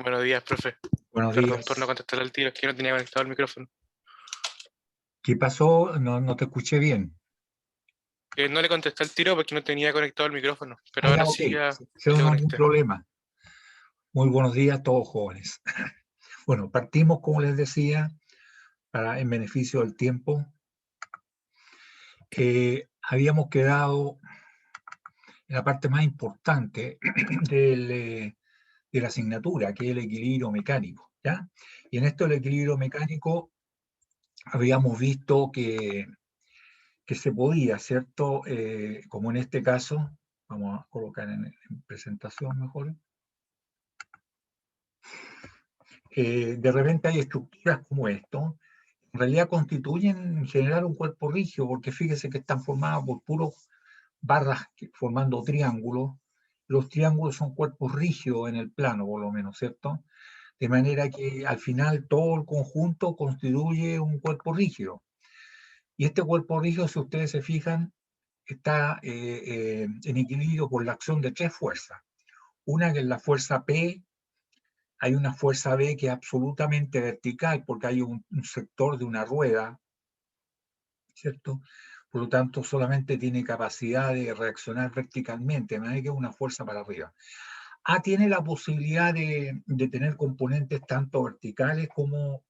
Buenos días, profe. Buenos Perdón por no días. contestar al tiro, es que no tenía conectado el micrófono. ¿Qué pasó? No te escuché bien. No le contesté al tiro porque no tenía conectado el micrófono, pero Ah, ya, ahora ok. sí ya, Si ya no, lo ningún conecté. problema. Muy buenos días a todos jóvenes. Bueno, partimos, como les decía, en beneficio del tiempo. Habíamos quedado en la parte más importante de la asignatura, que es el equilibrio mecánico, ¿ya? Y en esto del equilibrio mecánico habíamos visto que se podía, ¿cierto? Como en este caso, vamos a colocar en presentación mejor. De repente hay estructuras como esto, en realidad constituyen en general un cuerpo rígido, porque fíjese que están formadas por puros barras formando triángulos. Los triángulos son cuerpos rígidos en el plano, por lo menos, ¿cierto? De manera que al final todo el conjunto constituye un cuerpo rígido. Y este cuerpo rígido, si ustedes se fijan, está en equilibrio por la acción de tres fuerzas. Una que es la fuerza P, hay una fuerza B que es absolutamente vertical porque hay un sector de una rueda, ¿cierto? Por lo tanto, solamente tiene capacidad de reaccionar verticalmente, de manera que es una fuerza para arriba. A tiene la posibilidad de tener componentes tanto verticales como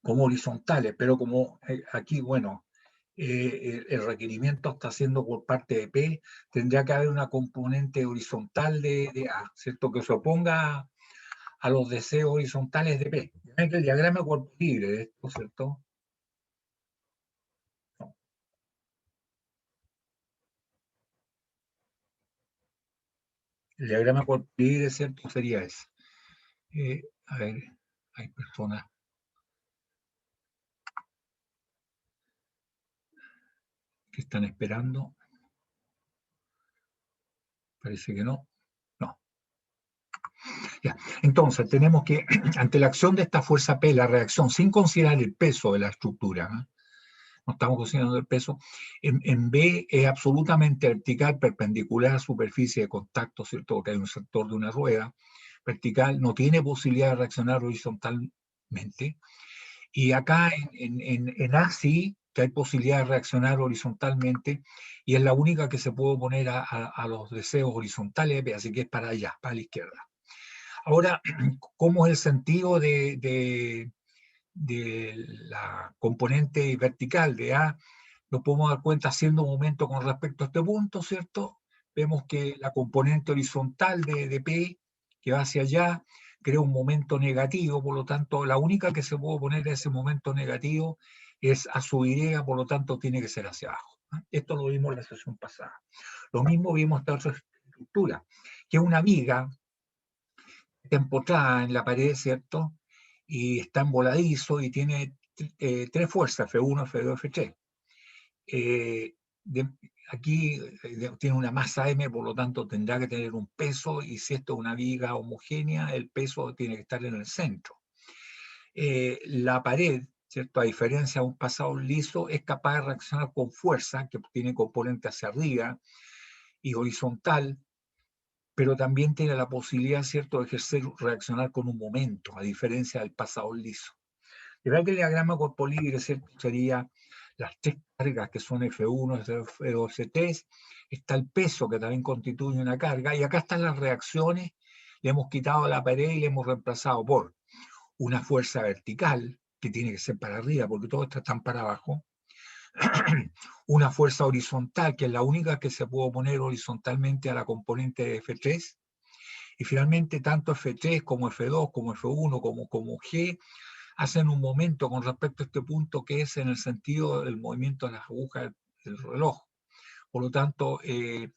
horizontales, pero como aquí, bueno, el requerimiento está siendo por parte de P, tendría que haber una componente horizontal de A, ¿cierto? Que se oponga a los deseos horizontales de P. Ven que el diagrama cuerpo libre de esto, ¿cierto? No. El diagrama cuerpo libre, ¿cierto? Sería ese. A ver, hay personas que están esperando. Parece que no. No. Ya. Entonces, tenemos que, ante la acción de esta fuerza P, la reacción, sin considerar el peso de la estructura, ¿eh? No estamos considerando el peso, en B es absolutamente vertical, perpendicular a la superficie de contacto, ¿cierto? Porque hay un sector de una rueda vertical, no tiene posibilidad de reaccionar horizontalmente. Y acá en A sí que hay posibilidad de reaccionar horizontalmente y es la única que se puede oponer a los deseos horizontales, así que es para allá, para la izquierda. Ahora, ¿cómo es el sentido de la componente vertical de A? Nos podemos dar cuenta haciendo un momento con respecto a este punto, ¿cierto? Vemos que la componente horizontal de P, que va hacia allá, crea un momento negativo, por lo tanto, la única que se puede oponer a ese momento negativo es a su Y, por lo tanto, tiene que ser hacia abajo. Esto lo vimos en la sesión pasada. Lo mismo vimos esta otra estructura, que es una viga está empotrada en la pared, ¿cierto? Y está en voladizo y tiene tres fuerzas, F1, F2, F3. Eh, de, aquí tiene una masa M, por lo tanto tendrá que tener un peso, y si esto es una viga homogénea, el peso tiene que estar en el centro. La pared, ¿cierto? A diferencia de un pasado liso, es capaz de reaccionar con fuerza, que tiene componente hacia arriba y horizontal, pero también tiene la posibilidad, ¿cierto?, de ejercer, reaccionar con un momento, a diferencia del pasado liso. De verdad que el diagrama corpo libre, ¿cierto?, sería las tres cargas que son F1, F2, F3, está el peso que también constituye una carga, y acá están las reacciones, le hemos quitado la pared y le hemos reemplazado por una fuerza vertical, que tiene que ser para arriba, porque todos están para abajo, una fuerza horizontal, que es la única que se puede oponer horizontalmente a la componente de F3, y finalmente tanto F3 como F2, como F1, como G, hacen un momento con respecto a este punto que es en el sentido del movimiento de las agujas del reloj. Por lo tanto, el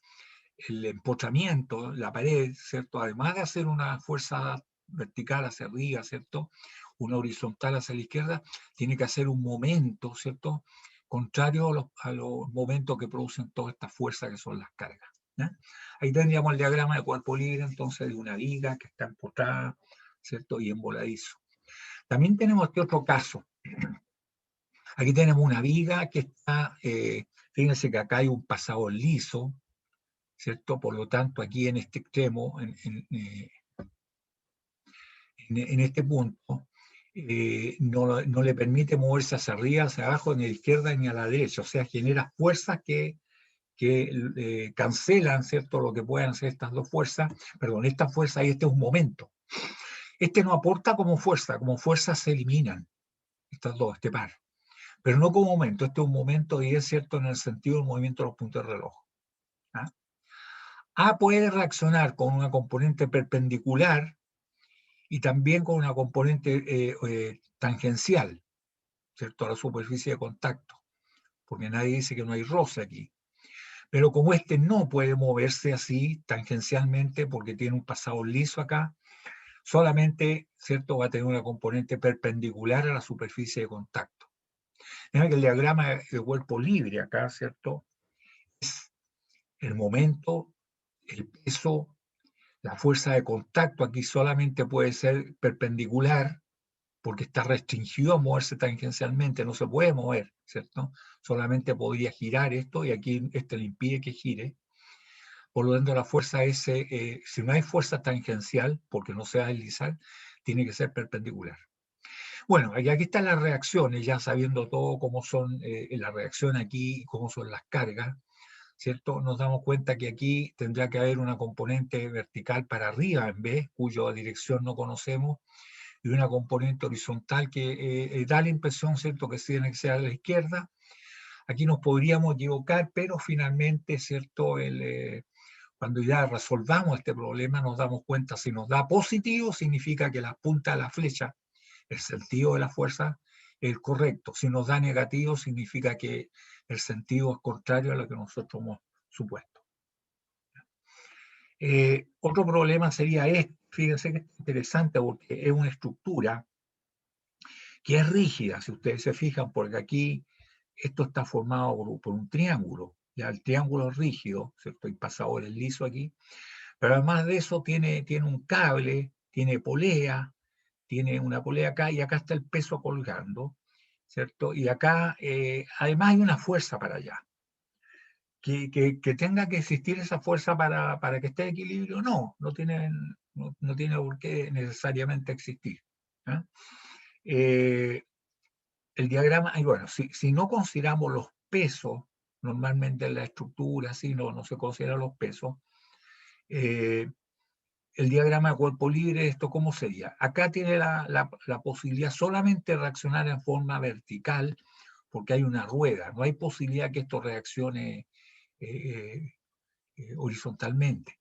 empotramiento, la pared, ¿cierto? Además de hacer una fuerza vertical hacia arriba, ¿cierto? Una horizontal hacia la izquierda, tiene que hacer un momento, ¿cierto? Contrario a los momentos que producen todas estas fuerzas que son las cargas. ¿Ya? Ahí tendríamos el diagrama de cuerpo libre, entonces, de una viga que está empotrada, ¿cierto? Y en voladizo. También tenemos este otro caso. Aquí tenemos una viga que está, fíjense que acá hay un pasador liso, ¿cierto? Por lo tanto, aquí en este extremo, en este punto, no le permite moverse hacia arriba, hacia abajo, ni a la izquierda ni a la derecha. O sea, genera fuerzas que cancelan, ¿cierto?, lo que puedan hacer estas dos fuerzas, perdón, esta fuerza y este es un momento. Este no aporta como fuerzas se eliminan, estas dos, este par. Pero no como momento, este es un momento y es cierto en el sentido del movimiento de los puntos de reloj. ¿Ah? A puede reaccionar con una componente perpendicular y también con una componente tangencial, ¿cierto?, a la superficie de contacto, porque nadie dice que no hay roce aquí. Pero como este no puede moverse así tangencialmente porque tiene un pasado liso acá, solamente, ¿cierto?, va a tener una componente perpendicular a la superficie de contacto. Fíjate que el diagrama de cuerpo libre acá, ¿cierto?, es el momento, el peso, la fuerza de contacto aquí solamente puede ser perpendicular porque está restringido a moverse tangencialmente, no se puede mover, ¿cierto? Solamente podría girar esto y aquí este le impide que gire. Por lo tanto, la fuerza es, si no hay fuerza tangencial, porque no se va a deslizar, tiene que ser perpendicular. Bueno, aquí están las reacciones, ya sabiendo todo cómo son la reacción aquí, cómo son las cargas, ¿cierto? Nos damos cuenta que aquí tendrá que haber una componente vertical para arriba en vez, cuya dirección no conocemos, y una componente horizontal que da la impresión, ¿cierto?, que tiene que ser a la izquierda. Aquí nos podríamos equivocar, pero finalmente, ¿cierto?, cuando ya resolvamos este problema nos damos cuenta, si nos da positivo, significa que la punta de la flecha, el sentido de la fuerza, es el correcto. Si nos da negativo, significa que el sentido es contrario a lo que nosotros hemos supuesto. Otro problema sería este. Fíjense que es interesante porque es una estructura que es rígida, si ustedes se fijan, porque aquí esto está formado por un triángulo. Ya el triángulo es rígido, ¿cierto? Y pasador es liso aquí. Pero además de eso tiene un cable, tiene polea, tiene una polea acá y acá está el peso colgando, ¿cierto? Y acá además hay una fuerza para allá. Que tenga que existir esa fuerza para que esté en equilibrio, no tiene por qué necesariamente existir. ¿Ah? El diagrama, y bueno, si no consideramos los pesos, normalmente en la estructura, si no se consideran los pesos, el diagrama de cuerpo libre, ¿esto cómo sería? Acá tiene la posibilidad solamente de reaccionar en forma vertical, porque hay una rueda, no hay posibilidad que esto reaccione horizontalmente.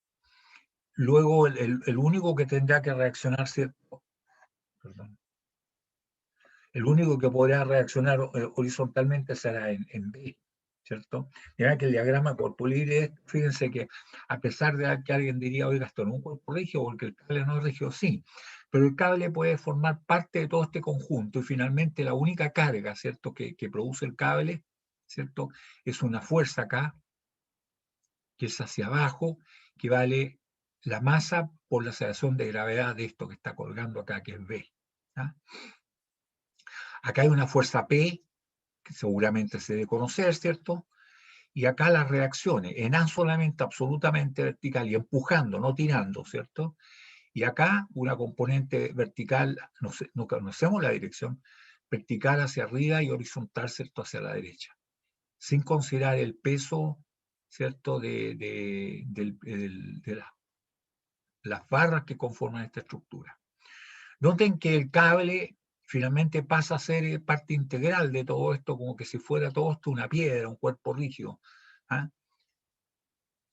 Luego, el único que tendrá que reaccionar, ¿cierto? Perdón. El único que podrá reaccionar horizontalmente será en B, ¿cierto? Ya que el diagrama cuerpo libre, fíjense que a pesar de que alguien diría, oiga, esto no es un cuerpo rígido porque el cable no es rígido, sí, pero el cable puede formar parte de todo este conjunto y finalmente la única carga, ¿cierto?, que produce el cable, ¿cierto?, es una fuerza acá, que es hacia abajo, que vale la masa por la aceleración de gravedad de esto que está colgando acá, que es B. ¿Ah? Acá hay una fuerza P, que seguramente se debe conocer, ¿cierto? Y acá las reacciones, en A solamente absolutamente vertical y empujando, no tirando, ¿cierto? Y acá una componente vertical, no conocemos la dirección, vertical hacia arriba y horizontal, ¿cierto?, hacia la derecha, sin considerar el peso, ¿cierto?, de las barras que conforman esta estructura. Noten que el cable finalmente pasa a ser parte integral de todo esto, como que si fuera todo esto una piedra, un cuerpo rígido. ¿Ah?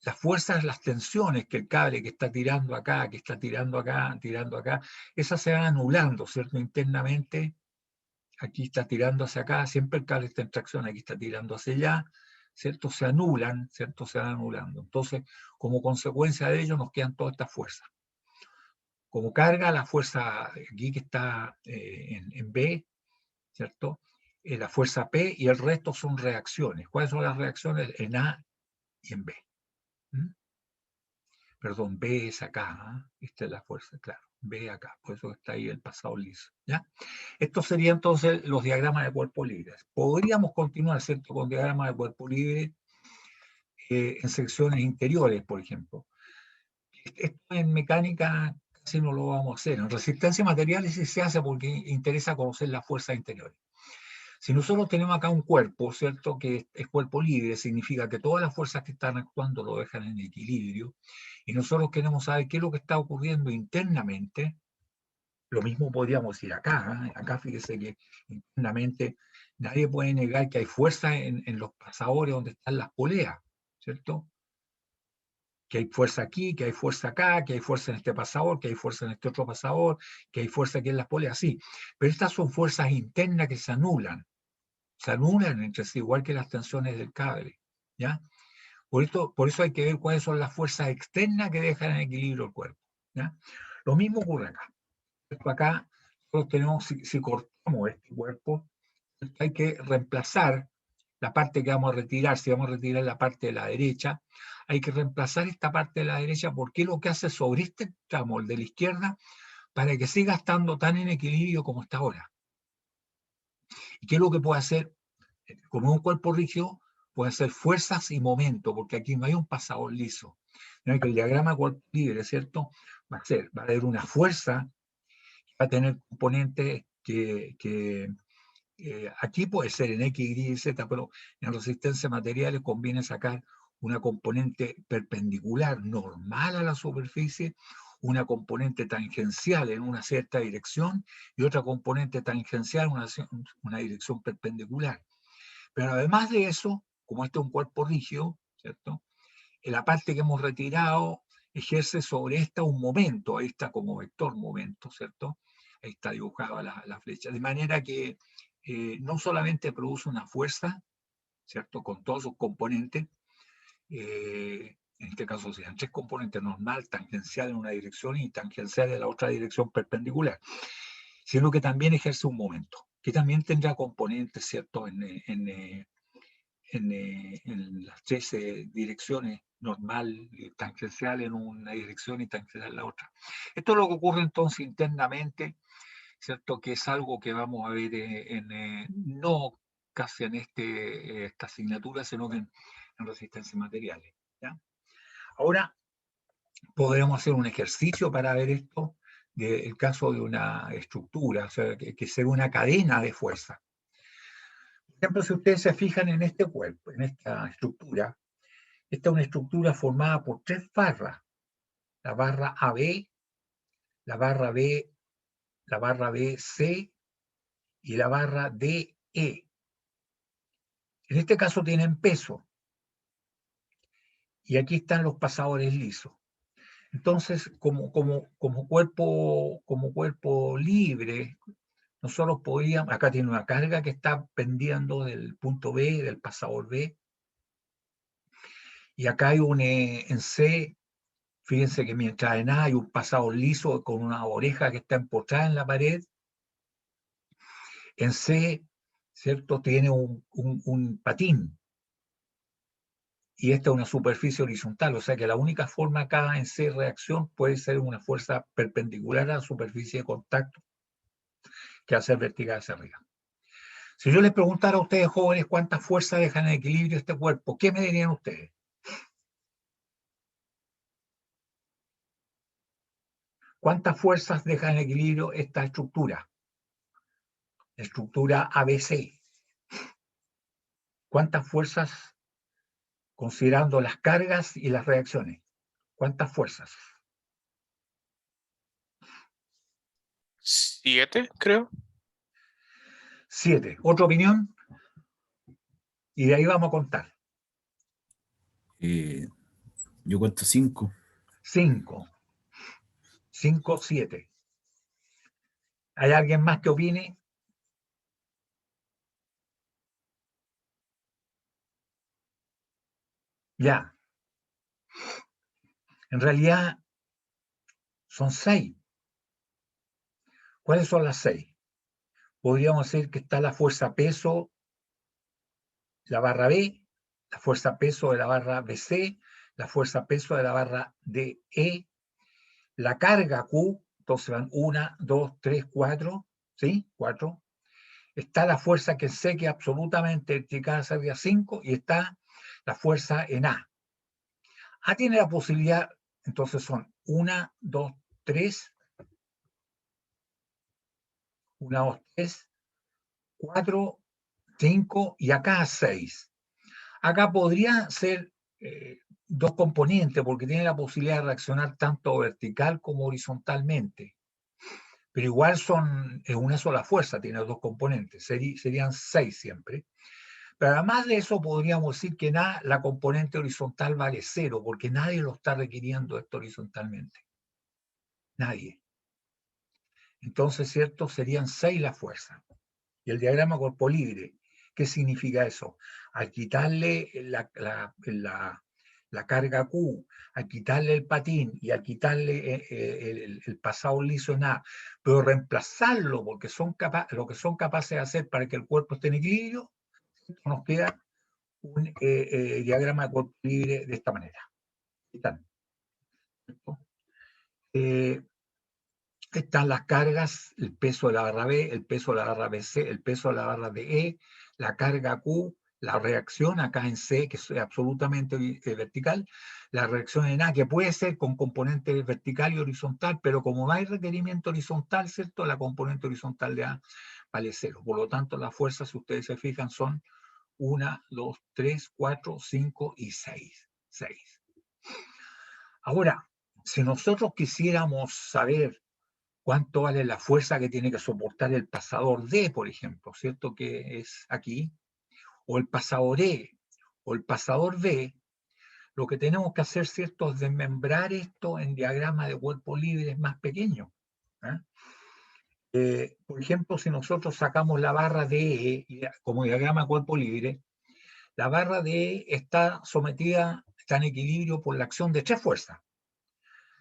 Las fuerzas, las tensiones que el cable que está tirando acá, que está tirando acá, esas se van anulando, ¿cierto? Internamente, aquí está tirando hacia acá, siempre el cable está en tracción, aquí está tirando hacia allá, ¿cierto? Se anulan, ¿cierto? Se van anulando. Entonces, como consecuencia de ello, nos quedan todas estas fuerzas. Como carga, la fuerza aquí que está en B, ¿cierto? La fuerza P y el resto son reacciones. ¿Cuáles son las reacciones? En A y en B. ¿Mm? Perdón, B es acá, ¿eh? Esta es la fuerza, claro, B acá, por eso está ahí el pasado liso, ¿ya? Estos serían entonces los diagramas de cuerpo libre. Podríamos continuar, ¿cierto?, con diagramas de cuerpo libre en secciones interiores, por ejemplo. Esto en mecánica casi no lo vamos a hacer. En resistencia a materiales sí se hace porque interesa conocer las fuerzas interiores. Si nosotros tenemos acá un cuerpo, ¿cierto? Que es cuerpo libre, significa que todas las fuerzas que están actuando lo dejan en equilibrio, y nosotros queremos saber qué es lo que está ocurriendo internamente. Lo mismo podríamos decir acá, ¿eh? Acá fíjese que internamente nadie puede negar que hay fuerza en los pasadores donde están las poleas, ¿cierto? Que hay fuerza aquí, que hay fuerza acá, que hay fuerza en este pasador, que hay fuerza en este otro pasador, que hay fuerza aquí en las poleas, sí. Pero estas son fuerzas internas que se anulan entre sí, igual que las tensiones del cable, ¿ya? Por eso hay que ver cuáles son las fuerzas externas que dejan en equilibrio el cuerpo, ¿ya? Lo mismo ocurre acá. Acá nosotros tenemos, si cortamos este cuerpo, hay que reemplazar la parte que vamos a retirar. Si vamos a retirar la parte de la derecha, hay que reemplazar esta parte de la derecha porque es lo que hace sobre este tramo, el de la izquierda, para que siga estando tan en equilibrio como está ahora. ¿Y qué es lo que puede hacer? Como un cuerpo rígido, puede hacer fuerzas y momentos, porque aquí no hay un pasador liso. No hay que el diagrama cuerpo libre, ¿cierto? Va a haber una fuerza, va a tener componentes que aquí puede ser en X, Y, Z, pero en resistencia a materiales conviene sacar una componente perpendicular normal a la superficie, una componente tangencial en una cierta dirección y otra componente tangencial en una dirección perpendicular. Pero además de eso, como este es un cuerpo rígido, ¿cierto? En la parte que hemos retirado ejerce sobre esta un momento, ahí está como vector momento, ¿cierto? Ahí está dibujada la flecha. De manera que no solamente produce una fuerza, ¿cierto? Con todos sus componentes, en este caso serían tres componentes, normal, tangencial en una dirección y tangencial en la otra dirección perpendicular, sino que también ejerce un momento, que también tendrá componentes, ¿cierto? En las tres direcciones, normal, tangencial en una dirección y tangencial en la otra. Esto es lo que ocurre entonces internamente, ¿cierto? Que es algo que vamos a ver no casi en esta asignatura, sino que en resistencia a materiales, ¿ya? Ahora podremos hacer un ejercicio para ver esto, del caso de una estructura, o sea, que sea una cadena de fuerza. Por ejemplo, si ustedes se fijan en este cuerpo, en esta estructura, esta es una estructura formada por tres barras, la barra AB, la barra B, la barra BC y la barra DE. En este caso tienen peso y aquí están los pasadores lisos. Entonces, como cuerpo libre, nosotros podríamos, acá tiene una carga que está pendiendo del punto B, del pasador B, y acá hay en C. Fíjense que mientras en A hay un pasador liso con una oreja que está empotrada en la pared, en C, ¿cierto? Tiene un patín. Y esta es una superficie horizontal, o sea que la única forma acá en C reacción puede ser una fuerza perpendicular a la superficie de contacto que hace vertical hacia arriba. Si yo les preguntara a ustedes, jóvenes, cuántas fuerzas dejan en equilibrio este cuerpo, ¿qué me dirían ustedes? ¿Cuántas fuerzas dejan en equilibrio esta estructura? La estructura ABC. ¿Cuántas fuerzas considerando las cargas y las reacciones? ¿Cuántas fuerzas? 7, creo. 7. ¿Otra opinión? Y de ahí vamos a contar. Yo cuento 5. 5. 5, 7. ¿Hay alguien más que opine? Ya. En realidad son 6. ¿Cuáles son las 6? Podríamos decir que está la fuerza peso, la barra B, la fuerza peso de la barra BC, la fuerza peso de la barra DE, la carga Q, entonces van 1, 2, 3, 4, ¿sí? 4. Está la fuerza que sé que absolutamente vertical hacia 5 y está la fuerza en A. A tiene la posibilidad, entonces son 1, 2, 3, 1, 2, 3, 4, 5 y acá 6. Acá podría ser 2 componentes porque tiene la posibilidad de reaccionar tanto vertical como horizontalmente. Pero igual es una sola fuerza, tiene 2 componentes, serían 6 siempre. Pero además de eso podríamos decir que la componente horizontal vale 0, porque nadie lo está requiriendo esto horizontalmente. Nadie. Entonces, ¿cierto? Serían 6 las fuerzas. Y el diagrama cuerpo libre, ¿qué significa eso? Al quitarle la carga Q, al quitarle el patín y al quitarle el pasado liso en A, pero reemplazarlo porque lo que son capaces de hacer para que el cuerpo esté en equilibrio, nos queda un diagrama de cuerpo libre de esta manera. Están, están las cargas, el peso de la barra B, el peso de la barra BC, el peso de la barra DE, la carga Q, la reacción acá en C, que es absolutamente vertical, la reacción en A, que puede ser con componente vertical y horizontal, pero como no hay requerimiento horizontal, ¿cierto? La componente horizontal de A vale 0. Por lo tanto, las fuerzas, si ustedes se fijan, son 1, 2, 3, 4, 5 y 6. 6. Ahora, si nosotros quisiéramos saber cuánto vale la fuerza que tiene que soportar el pasador D, por ejemplo, ¿cierto? Que es aquí, o el pasador E, o el pasador B, lo que tenemos que hacer, ¿cierto?, es desmembrar esto en diagrama de cuerpo libre más pequeño. Por ejemplo, si nosotros sacamos la barra DE como diagrama de cuerpo libre, la barra DE está en equilibrio por la acción de 3 fuerzas.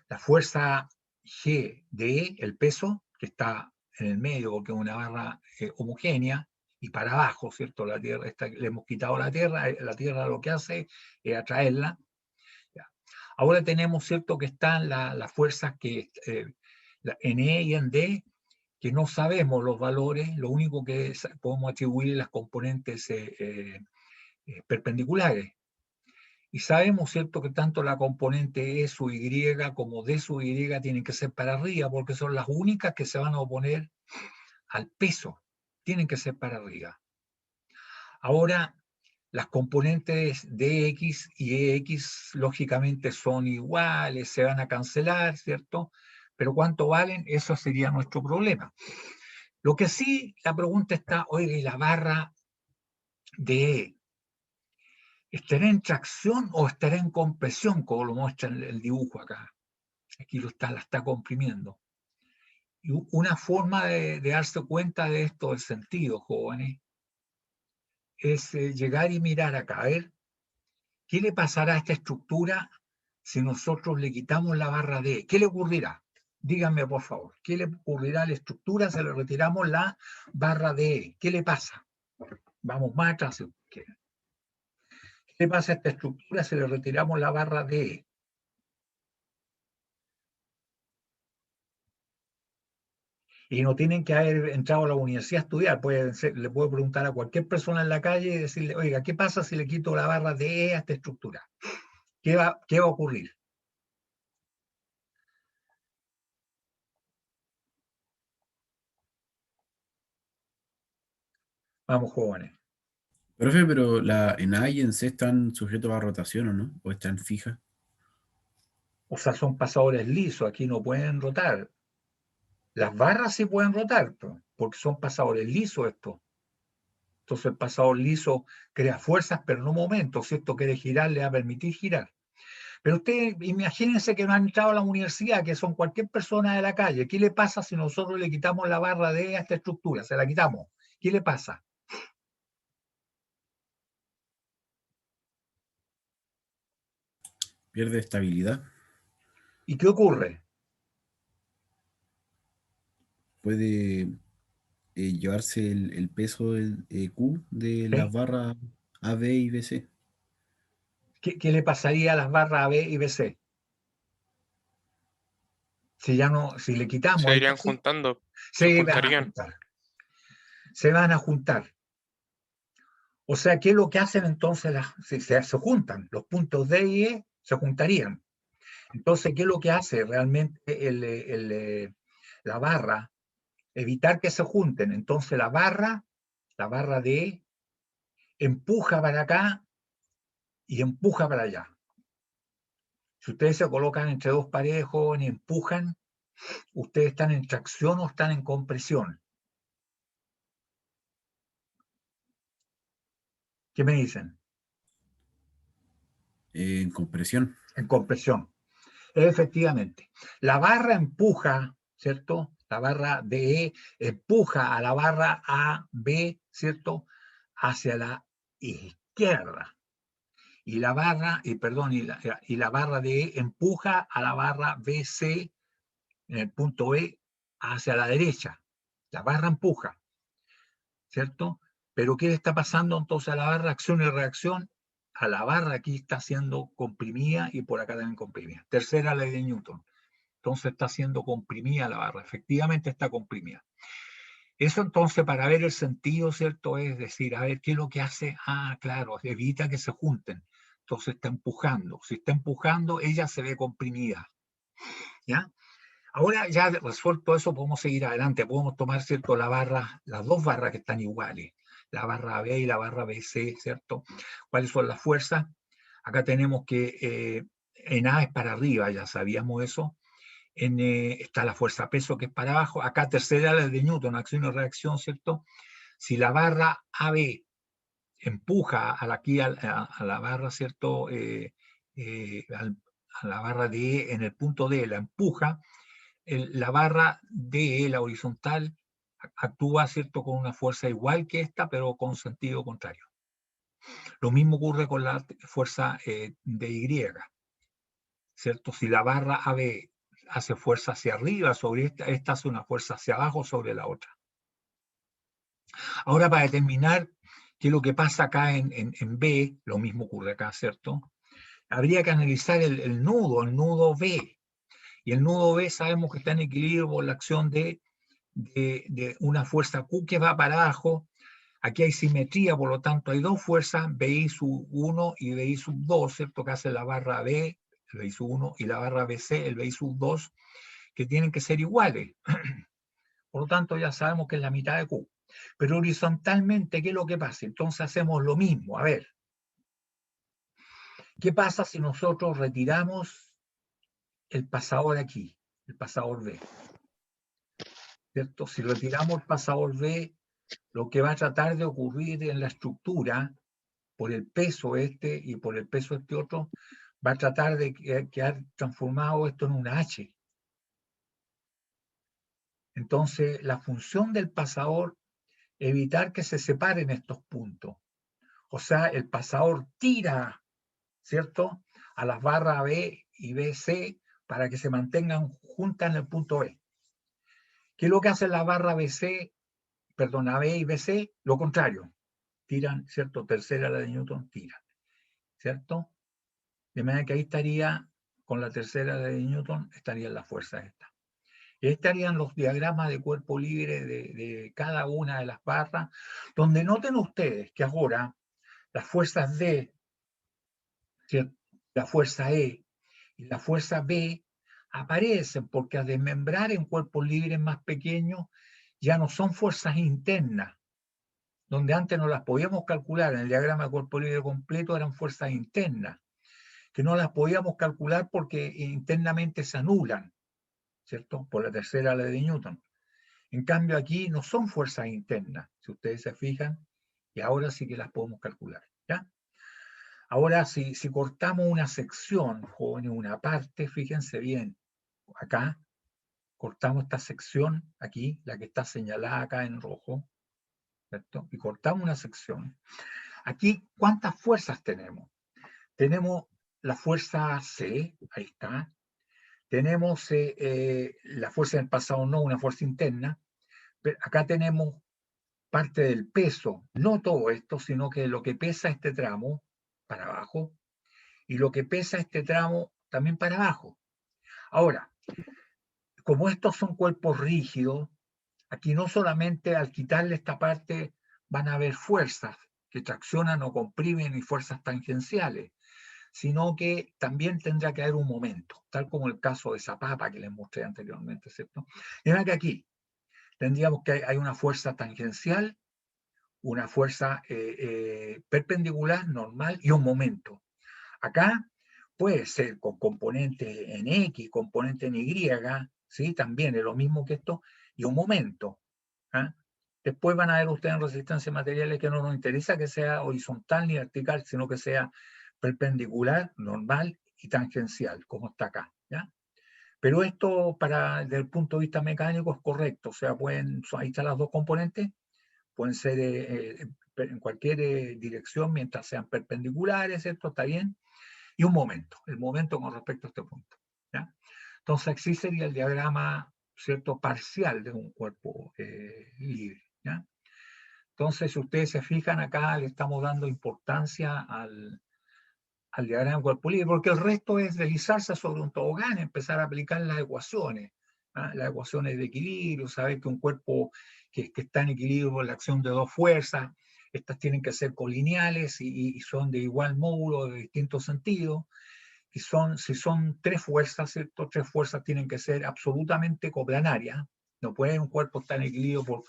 La fuerza G de E, el peso, que está en el medio porque es una barra homogénea, y para abajo, ¿cierto? La Tierra, le hemos quitado la Tierra lo que hace es atraerla. Ya. Ahora tenemos, ¿cierto?, que están las fuerzas que en E y en D, que no sabemos los valores, lo único que podemos atribuir las componentes perpendiculares. Y sabemos, ¿cierto?, que tanto la componente E sub Y como D sub Y tienen que ser para arriba, porque son las únicas que se van a oponer al peso. Tienen que ser para arriba. Ahora, las componentes dx y ex, lógicamente, son iguales, se van a cancelar, ¿cierto? Pero ¿cuánto valen? Eso sería nuestro problema. Lo que sí, la pregunta está, oiga, ¿y la barra de E estará en tracción o estará en compresión, como lo muestra el dibujo acá? Aquí la está comprimiendo. Y una forma de darse cuenta de esto, del sentido, jóvenes, es llegar y mirar acá, a ver, ¿qué le pasará a esta estructura si nosotros le quitamos la barra D? ¿Qué le ocurrirá? Díganme, por favor, ¿qué le ocurrirá a la estructura si le retiramos la barra D? ¿Qué le pasa? Vamos más atrás. ¿Qué le pasa a esta estructura si le retiramos la barra D? Y no tienen que haber entrado a la universidad a estudiar. Le puedo preguntar a cualquier persona en la calle y decirle, oiga, ¿qué pasa si le quito la barra D a esta estructura? ¿Qué va a ocurrir? Vamos, jóvenes. Profe, pero en A y en C están sujetos a rotación, ¿o no? ¿O están fijas? O sea, son pasadores lisos, aquí no pueden rotar. Las barras sí pueden rotar, porque son pasadores lisos estos. Entonces el pasador liso crea fuerzas, pero no momentos. Si esto quiere girar, le va a permitir girar. Pero ustedes imagínense que no han entrado a la universidad, que son cualquier persona de la calle. ¿Qué le pasa si nosotros le quitamos la barra de esta estructura? Se la quitamos. ¿Qué le pasa? Pierde estabilidad. ¿Y qué ocurre? Puede llevarse el peso del Q de las ¿Sí? barras A, B y BC. ¿Qué le pasaría a las barras A, B y BC? Si ya no, si le quitamos, Se irían juntando, se se van a juntarían. juntar. Se van a juntar. O sea, ¿qué es lo que hacen entonces? Si se juntan, los puntos D y E se juntarían. Entonces, ¿qué es lo que hace realmente la barra evitar que se junten. Entonces la barra de E, empuja para acá y empuja para allá. Si ustedes se colocan entre dos paredes, jóvenes, y empujan, ustedes están en tracción o están en compresión. ¿Qué me dicen? En compresión. En compresión. Efectivamente. La barra empuja, ¿cierto? La barra de E empuja a la barra A, B, ¿cierto? Hacia la izquierda. Y la barra, y la barra de E empuja a la barra BC en el punto E hacia la derecha. La barra empuja, ¿cierto? Pero ¿qué le está pasando entonces a la barra? Acción y reacción. A la barra aquí está siendo comprimida y por acá también comprimida. Tercera ley de Newton. Entonces está siendo comprimida la barra. Efectivamente está comprimida. Eso entonces para ver el sentido, ¿cierto? Es decir, a ver, ¿qué es lo que hace? Ah, claro, evita que se junten. Entonces está empujando. Si está empujando, ella se ve comprimida. ¿Ya? Ahora ya resuelto eso, podemos seguir adelante. Podemos tomar, ¿cierto? La barra, las dos barras que están iguales. La barra B y la barra BC, ¿cierto? ¿Cuáles son las fuerzas? Acá tenemos que en A es para arriba, ya sabíamos eso. Está la fuerza peso que es para abajo. Acá tercera ley de Newton, acción y reacción, ¿cierto? Si la barra AB empuja aquí a la barra, ¿cierto? A la barra de en el punto D, la empuja, la barra DE, la horizontal, actúa, ¿cierto? Con una fuerza igual que esta, pero con sentido contrario. Lo mismo ocurre con la fuerza DY, ¿cierto? Si la barra AB hace fuerza hacia arriba sobre esta hace una fuerza hacia abajo sobre la otra. Ahora, para determinar qué es lo que pasa acá en B, lo mismo ocurre acá, ¿cierto? Habría que analizar el nudo B. Y el nudo B sabemos que está en equilibrio por la acción de una fuerza Q que va para abajo. Aquí hay simetría, por lo tanto hay dos fuerzas, BI sub 1 y BI sub 2, ¿cierto? Que hace la barra B, el BI sub 1, y la barra BC, el BI sub 2, que tienen que ser iguales. Por lo tanto, ya sabemos que es la mitad de Q. Pero horizontalmente, ¿qué es lo que pasa? Entonces hacemos lo mismo. A ver, ¿qué pasa si nosotros retiramos el pasador aquí, el pasador B? ¿Cierto? Si retiramos el pasador B, lo que va a tratar de ocurrir en la estructura, por el peso este y por el peso este otro, va a tratar de quedar transformado esto en una H. Entonces, la función del pasador es evitar que se separen estos puntos. O sea, el pasador tira, ¿cierto?, a las barras B y BC para que se mantengan juntas en el punto B. ¿Qué es lo que hace la barra BC, perdón, AB y BC? Lo contrario. Tiran, ¿cierto? Tercera ley de Newton, tiran, ¿cierto? De manera que ahí estaría, con la tercera ley de Newton, estarían las fuerzas estas. Y ahí estarían los diagramas de cuerpo libre de cada una de las barras, donde noten ustedes que ahora las fuerzas D, ¿cierto?, la fuerza E y la fuerza B aparecen porque al desmembrar en cuerpos libres más pequeños ya no son fuerzas internas, donde antes no las podíamos calcular en el diagrama de cuerpo libre completo, eran fuerzas internas, que no las podíamos calcular porque internamente se anulan, ¿cierto? Por la tercera ley de Newton. En cambio aquí no son fuerzas internas, si ustedes se fijan, y ahora sí que las podemos calcular, ¿ya? Ahora, si cortamos una sección, jóvenes, una parte, fíjense bien, acá, cortamos esta sección, aquí, la que está señalada acá en rojo, ¿cierto? Y cortamos una sección. Aquí, ¿cuántas fuerzas tenemos? Tenemos la fuerza C, ahí está. Tenemos la fuerza del pasado, no una fuerza interna. Pero acá tenemos parte del peso, no todo esto, sino que lo que pesa este tramo para abajo y lo que pesa este tramo también para abajo. Ahora, como estos son cuerpos rígidos, aquí no solamente al quitarle esta parte van a haber fuerzas que traccionan o comprimen y fuerzas tangenciales, sino que también tendrá que haber un momento, tal como el caso de esa papa que les mostré anteriormente, ¿cierto? Mira que aquí tendríamos que hay una fuerza tangencial, una fuerza perpendicular, normal y un momento. Acá puede ser con componente en X, componente en Y, ¿sí? También es lo mismo que esto, y un momento. ¿Ah? Después van a ver ustedes en resistencia materiales que no nos interesa que sea horizontal ni vertical, sino que sea perpendicular, normal y tangencial, como está acá. ¿Ya? Pero esto, desde el punto de vista mecánico, es correcto. O sea, ahí están las dos componentes, pueden ser en cualquier dirección mientras sean perpendiculares, ¿cierto? Está bien. Y un momento, el momento con respecto a este punto. ¿Ya? Entonces, así sería el diagrama, ¿cierto? Parcial de un cuerpo libre. ¿Ya? Entonces, si ustedes se fijan acá, le estamos dando importancia al diagrama de cuerpo libre, porque el resto es deslizarse sobre un tobogán, empezar a aplicar las ecuaciones, ¿ah? Las ecuaciones de equilibrio, saber que un cuerpo que está en equilibrio por la acción de dos fuerzas, estas tienen que ser colineales y son de igual módulo, de distintos sentidos, y si son tres fuerzas, ¿cierto? Tres fuerzas tienen que ser absolutamente coplanarias, no puede un cuerpo estar en equilibrio por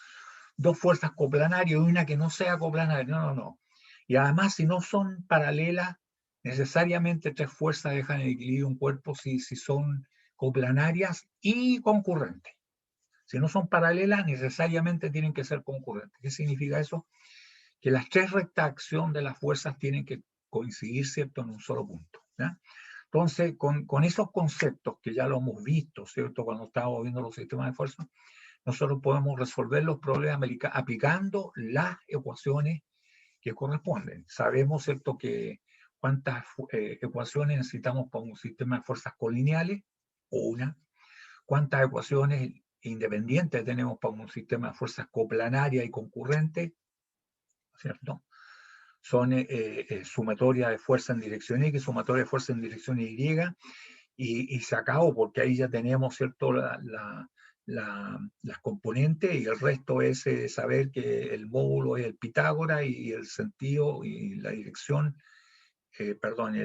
dos fuerzas coplanarias y una que no sea coplanaria, no. Y además, si no son paralelas, necesariamente tres fuerzas dejan en equilibrio un cuerpo si son coplanarias y concurrentes. Si no son paralelas, necesariamente tienen que ser concurrentes. ¿Qué significa eso? Que las tres rectas de acción de las fuerzas tienen que coincidir, ¿cierto?, en un solo punto. ¿Ya? Entonces, con esos conceptos que ya lo hemos visto, ¿cierto?, cuando estábamos viendo los sistemas de fuerza, nosotros podemos resolver los problemas aplicando las ecuaciones que corresponden. Sabemos, ¿cierto?, que cuántas ecuaciones necesitamos para un sistema de fuerzas colineales, una. Cuántas ecuaciones independientes tenemos para un sistema de fuerzas coplanarias y concurrentes, ¿cierto? Son sumatoria de fuerza en dirección X, sumatoria de fuerza en dirección Y, y se acabó, porque ahí ya tenemos, ¿cierto?, las componentes, y el resto es saber que el módulo es el Pitágoras y el sentido y la dirección, perdón,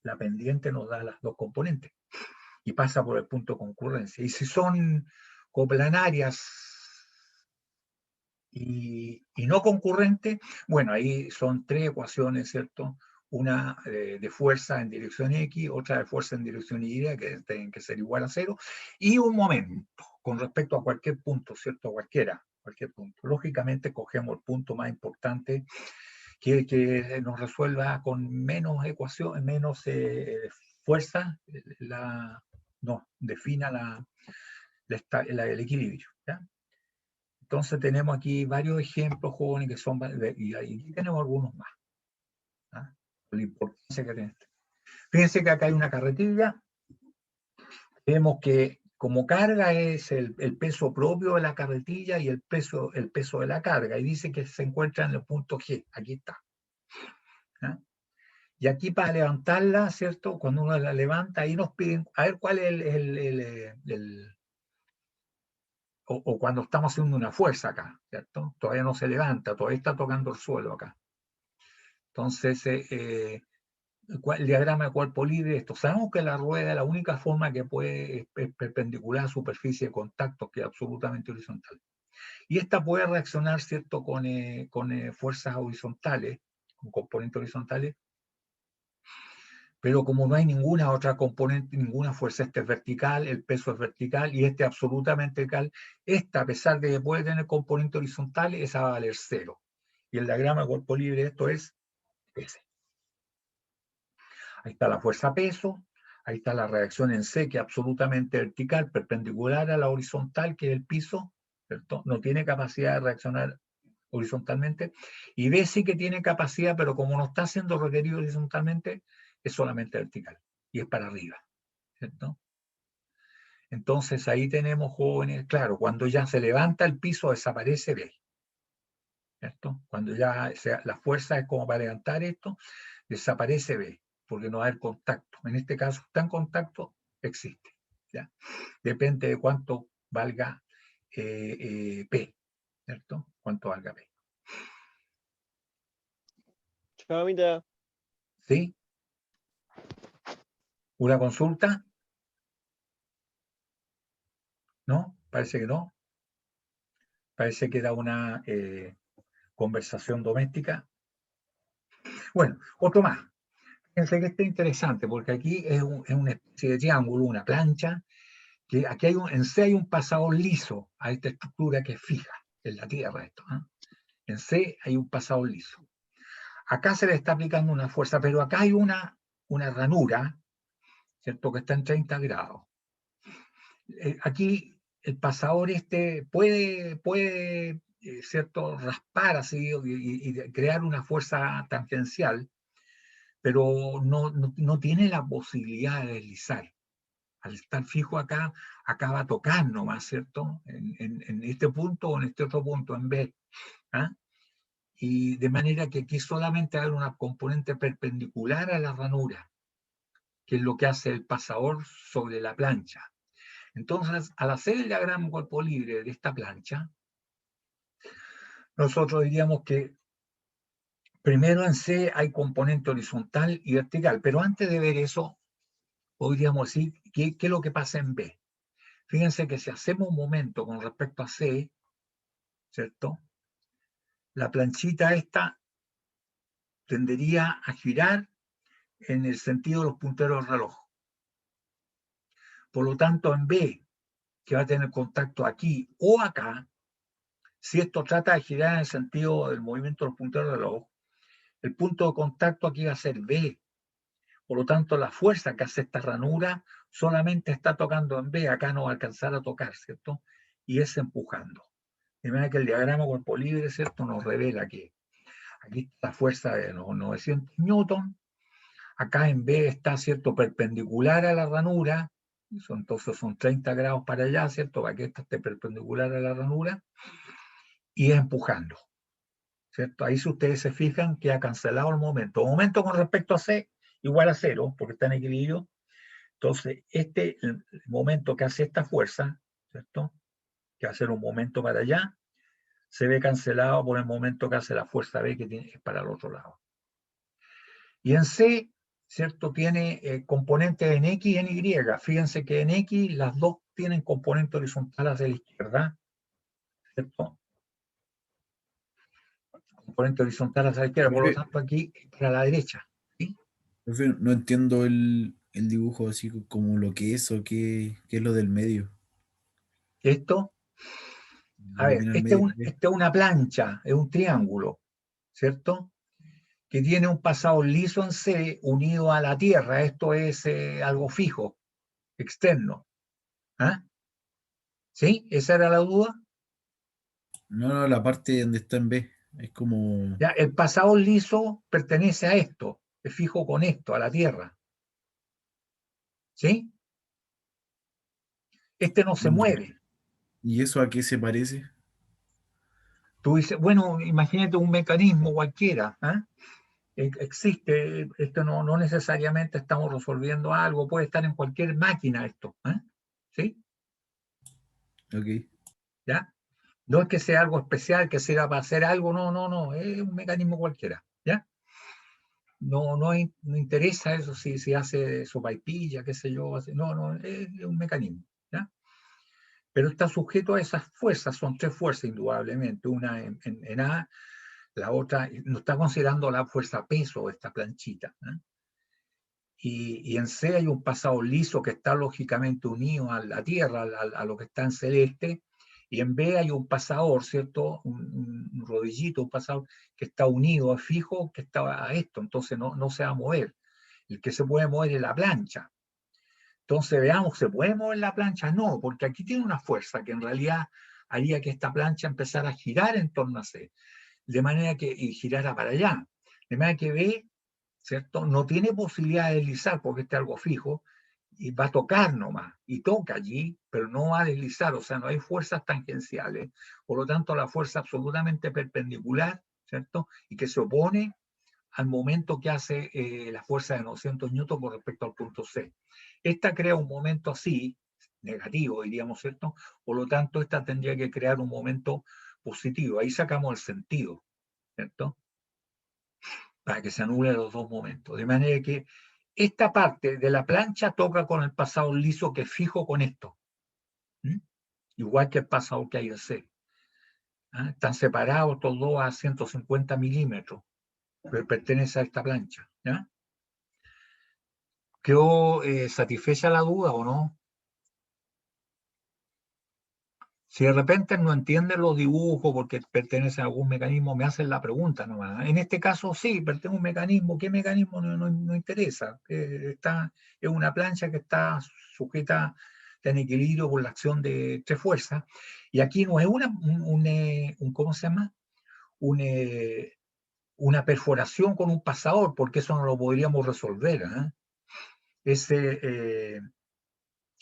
la pendiente nos da las dos componentes y pasa por el punto de concurrencia. Y si son coplanarias y no concurrentes, bueno, ahí son tres ecuaciones, ¿cierto? Una de fuerza en dirección X, otra de fuerza en dirección Y, que tienen que ser igual a cero, y un momento con respecto a cualquier punto, ¿cierto? Cualquier punto. Lógicamente cogemos el punto más importante que nos resuelva con menos ecuación, menos fuerza, defina el equilibrio. ¿Ya? Entonces tenemos aquí varios ejemplos, jóvenes, que son, y aquí tenemos algunos más. ¿Ah? La importancia que tiene. Fíjense que acá hay una carretilla. Vemos que como carga es el peso propio de la carretilla y el peso de la carga. Y dice que se encuentra en el punto G. Aquí está. ¿Ah? Y aquí para levantarla, ¿cierto? Cuando uno la levanta, ahí nos piden, a ver cuál es o cuando estamos haciendo una fuerza acá, ¿cierto? Todavía no se levanta, todavía está tocando el suelo acá. Entonces, el diagrama de cuerpo libre, esto. Sabemos que la rueda, la única forma que puede es perpendicular a superficie de contacto, que es absolutamente horizontal. Y esta puede reaccionar, ¿cierto?, con fuerzas horizontales, con componentes horizontales, pero como no hay ninguna otra componente, ninguna fuerza, este es vertical, el peso es vertical y este es absolutamente vertical, esta, a pesar de que puede tener componentes horizontales, esa va a valer cero. Y el diagrama de cuerpo libre, esto es ese. Ahí está la fuerza peso, ahí está la reacción en C, que es absolutamente vertical, perpendicular a la horizontal, que es el piso, ¿cierto? No tiene capacidad de reaccionar horizontalmente, y B sí que tiene capacidad, pero como no está siendo requerido horizontalmente, es solamente vertical, y es para arriba, ¿cierto? Entonces ahí tenemos, jóvenes, claro, cuando ya se levanta el piso desaparece B, ¿cierto? Cuando ya la fuerza es como para levantar esto, desaparece B, porque no va a haber contacto. En este caso, está en contacto, existe, ¿ya? Depende de cuánto valga P, ¿cierto? Cuánto valga P. Chamita. ¿Sí? ¿Una consulta? ¿No? Parece que no. Parece que era una conversación doméstica. Bueno, otro más. Fíjense que está interesante, porque aquí es una especie de triángulo, una plancha, que aquí en C hay un pasador liso a esta estructura que es fija en la Tierra. Esto, ¿eh? En C hay un pasador liso. Acá se le está aplicando una fuerza, pero acá hay una ranura, ¿cierto? Que está en 30 grados. Aquí el pasador puede ¿cierto? Raspar así y crear una fuerza tangencial, pero no tiene la posibilidad de deslizar. Al estar fijo acá va a tocar nomás, ¿cierto? En este punto o en este otro punto, en B. ¿Ah? Y de manera que aquí solamente hay una componente perpendicular a la ranura, que es lo que hace el pasador sobre la plancha. Entonces, al hacer el diagrama cuerpo libre de esta plancha, nosotros diríamos que primero en C hay componente horizontal y vertical, pero antes de ver eso, podríamos decir qué es lo que pasa en B. Fíjense que si hacemos un momento con respecto a C, ¿cierto? La planchita esta tendería a girar en el sentido de los punteros del reloj. Por lo tanto, en B, que va a tener contacto aquí o acá, si esto trata de girar en el sentido del movimiento de los punteros del reloj, el punto de contacto aquí va a ser B. Por lo tanto, la fuerza que hace esta ranura solamente está tocando en B, acá no va a alcanzar a tocar, ¿cierto? Y es empujando. De manera que el diagrama cuerpo libre, ¿cierto? Nos revela que aquí está la fuerza de los 900 newton, acá en B está, ¿cierto? Perpendicular a la ranura, entonces son 30 grados para allá, ¿cierto? Para que esta esté perpendicular a la ranura, y es empujando, ¿cierto? Ahí si ustedes se fijan que ha cancelado el momento. Momento con respecto a C igual a 0, porque está en equilibrio. Entonces, el momento que hace esta fuerza, ¿cierto? Que hace un momento para allá, se ve cancelado por el momento que hace la fuerza B, que es para el otro lado. Y en C, ¿cierto? Tiene componentes en X y en Y. Fíjense que en X las dos tienen componente horizontal hacia la izquierda, ¿cierto? Componente horizontal hacia la izquierda, por lo tanto aquí para la derecha. ¿Sí? No entiendo el dibujo así como lo que es o qué es lo del medio. Esto, a ver, esta es una plancha, es un triángulo, ¿cierto? Que tiene un pasado liso en C unido a la Tierra. Esto es algo fijo, externo. ¿Ah? ¿Sí? ¿Esa era la duda? No, la parte donde está en B. Es como. Ya, el pasado liso pertenece a esto, es fijo con esto, a la Tierra. ¿Sí? Este no se mueve. ¿Y eso a qué se parece? Tú dices, bueno, imagínate un mecanismo cualquiera. ¿Ah? Existe, esto no necesariamente estamos resolviendo algo, puede estar en cualquier máquina esto. ¿Ah? ¿Sí? Ok. ¿Ya? No es que sea algo especial, que sea para hacer algo, no, es un mecanismo cualquiera. ¿Ya? No interesa eso si hace sopaipilla, qué sé yo, no, es un mecanismo. ¿Ya? Pero está sujeto a esas fuerzas, son tres fuerzas indudablemente, una en A, la otra, no está considerando la fuerza peso, esta planchita. ¿Eh? Y en C hay un pasado liso que está lógicamente unido a la Tierra, a lo que está en celeste, y en B hay un pasador, ¿cierto? Un rodillito, un pasador que está unido, fijo, que está a esto, entonces no se va a mover. El que se puede mover es la plancha. Entonces veamos, ¿se puede mover la plancha? No, porque aquí tiene una fuerza que en realidad haría que esta plancha empezara a girar en torno a C, de manera que y girara para allá. De manera que B, ¿cierto? No tiene posibilidad de deslizar porque este es algo fijo y va a tocar nomás, y toca allí, pero no va a deslizar, o sea, no hay fuerzas tangenciales. Por lo tanto, la fuerza absolutamente perpendicular, ¿cierto? Y que se opone al momento que hace la fuerza de 900 newton con respecto al punto C. Esta crea un momento así, negativo, diríamos, ¿cierto? Por lo tanto, esta tendría que crear un momento positivo. Ahí sacamos el sentido, ¿cierto? Para que se anulen los dos momentos. De manera que esta parte de la plancha toca con el pasado liso que es fijo con esto. ¿Mm? Igual que el pasado que hay en C. ¿Ah? Están separados estos dos a 150 milímetros, pero pertenece a esta plancha. ¿Ya? ¿Quedó satisfecha la duda o no? Si de repente no entienden los dibujos porque pertenecen a algún mecanismo, me hacen la pregunta nomás. En este caso sí, pertenece a un mecanismo. ¿Qué mecanismo no interesa? Es una plancha que está sujeta en equilibrio por la acción de tres fuerzas. Y aquí no es ¿cómo se llama? Una perforación con un pasador, porque eso no lo podríamos resolver. Es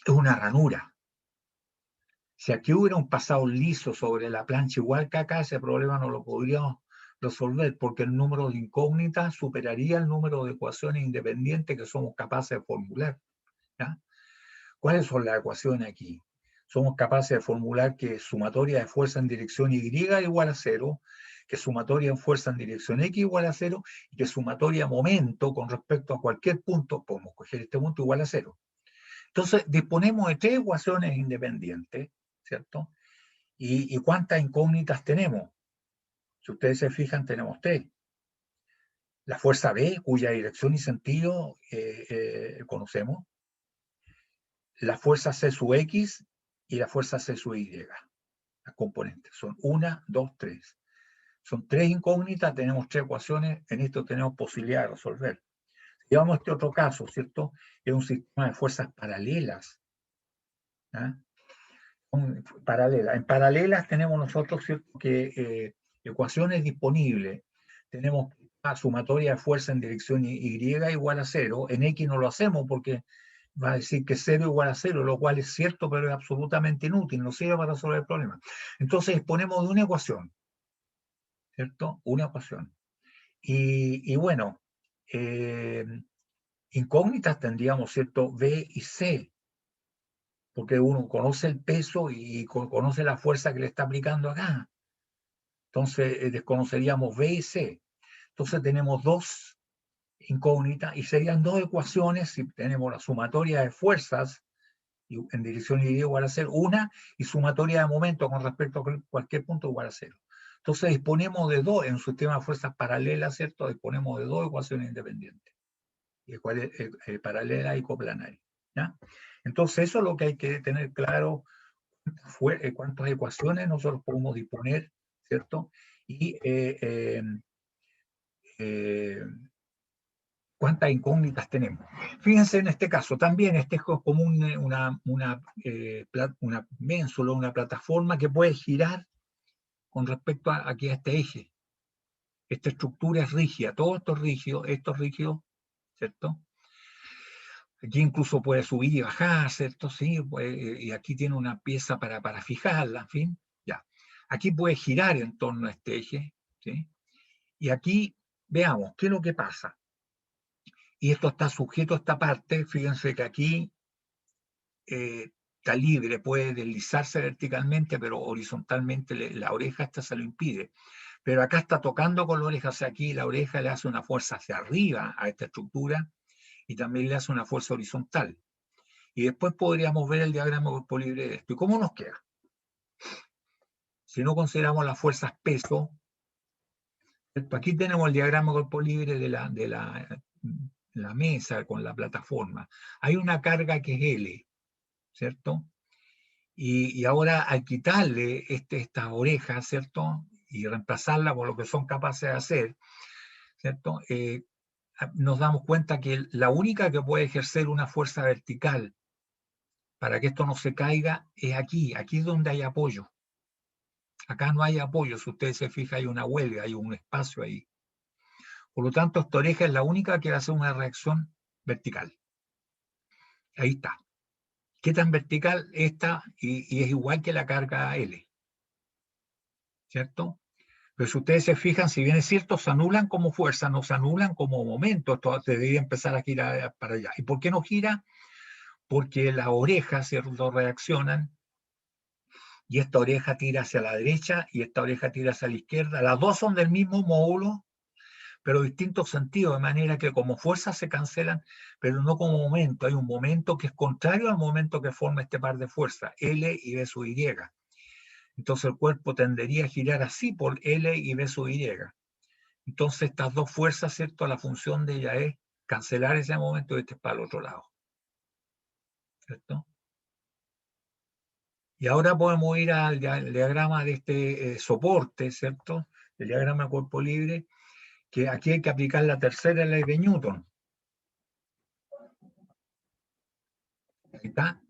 una ranura. Si aquí hubiera un pasado liso sobre la plancha igual que acá, ese problema no lo podríamos resolver porque el número de incógnitas superaría el número de ecuaciones independientes que somos capaces de formular. ¿Ya? ¿Cuáles son las ecuaciones aquí? Somos capaces de formular que sumatoria de fuerza en dirección Y igual a 0, que sumatoria en fuerza en dirección X igual a 0, y que sumatoria de momento con respecto a cualquier punto, podemos coger este punto igual a 0. Entonces, disponemos de tres ecuaciones independientes, ¿cierto? ¿Y cuántas incógnitas tenemos? Si ustedes se fijan, tenemos tres. La fuerza B, cuya dirección y sentido conocemos. La fuerza C sub X y la fuerza C sub Y. Las componentes son 1, 2, 3. Son tres incógnitas, tenemos tres ecuaciones, en esto tenemos posibilidad de resolver. Llevamos este otro caso, ¿cierto? Es un sistema de fuerzas paralelas. ¿Ah? En paralelas tenemos nosotros, ¿cierto?, que ecuaciones disponibles. Tenemos una sumatoria de fuerza en dirección Y igual a 0. En X no lo hacemos porque va a decir que 0 igual a 0, lo cual es cierto, pero es absolutamente inútil, no sirve para resolver el problema. Entonces disponemos de una ecuación, ¿cierto? Una ecuación. Y bueno, incógnitas tendríamos, ¿cierto?, B y C, porque uno conoce el peso y conoce la fuerza que le está aplicando acá. Entonces desconoceríamos B y C. Entonces tenemos dos incógnitas y serían dos ecuaciones si tenemos la sumatoria de fuerzas en dirección Y igual a 0, una, y sumatoria de momento con respecto a cualquier punto igual a 0. Entonces disponemos de dos, en un sistema de fuerzas paralelas, ¿cierto? Disponemos de dos ecuaciones independientes, paralela y coplanaria. ¿Ya? Entonces eso es lo que hay que tener claro, cuántas ecuaciones nosotros podemos disponer, ¿cierto? Y cuántas incógnitas tenemos. Fíjense en este caso, también este es como una ménsula, una plataforma que puede girar con respecto aquí a este eje. Esta estructura es rígida, todo esto es rígido, ¿cierto? Aquí incluso puede subir y bajar, ¿cierto? Sí, y aquí tiene una pieza para fijarla, en fin, ya. Aquí puede girar en torno a este eje, ¿sí? Y aquí, veamos, ¿qué es lo que pasa? Y esto está sujeto a esta parte, fíjense que aquí está libre, puede deslizarse verticalmente, pero horizontalmente la oreja esta se lo impide. Pero acá está tocando con la oreja hacia aquí, la oreja le hace una fuerza hacia arriba a esta estructura y también le hace una fuerza horizontal. Y después podríamos ver el diagrama de cuerpo libre de esto. ¿Y cómo nos queda? Si no consideramos las fuerzas peso, ¿cierto? Aquí tenemos el diagrama de cuerpo libre de la mesa con la plataforma. Hay una carga que es L, ¿cierto? Y ahora al quitarle esta oreja, ¿cierto? Y reemplazarla por lo que son capaces de hacer, ¿cierto? Nos damos cuenta que la única que puede ejercer una fuerza vertical para que esto no se caiga es aquí es donde hay apoyo. Acá no hay apoyo, si ustedes se fijan hay una huelga, hay un espacio ahí. Por lo tanto, esta oreja es la única que va a hacer una reacción vertical. Ahí está. ¿Qué tan vertical está? Y es igual que la carga L. ¿Cierto? Pero si ustedes se fijan, si bien es cierto, se anulan como fuerza, no se anulan como momento. Esto debería empezar a girar para allá. ¿Y por qué no gira? Porque las orejas, ¿cierto?, reaccionan y esta oreja tira hacia la derecha y esta oreja tira hacia la izquierda. Las dos son del mismo módulo, pero distintos sentidos, de manera que como fuerzas se cancelan, pero no como momento. Hay un momento que es contrario al momento que forma este par de fuerzas, L y B sub Y. Entonces el cuerpo tendería a girar así por L y B sub Y. Entonces estas dos fuerzas, ¿cierto? La función de ella es cancelar ese momento y este es para el otro lado. ¿Cierto? Y ahora podemos ir al diagrama de este soporte, ¿cierto? El diagrama de cuerpo libre, que aquí hay que aplicar la tercera ley de Newton. Ahí está.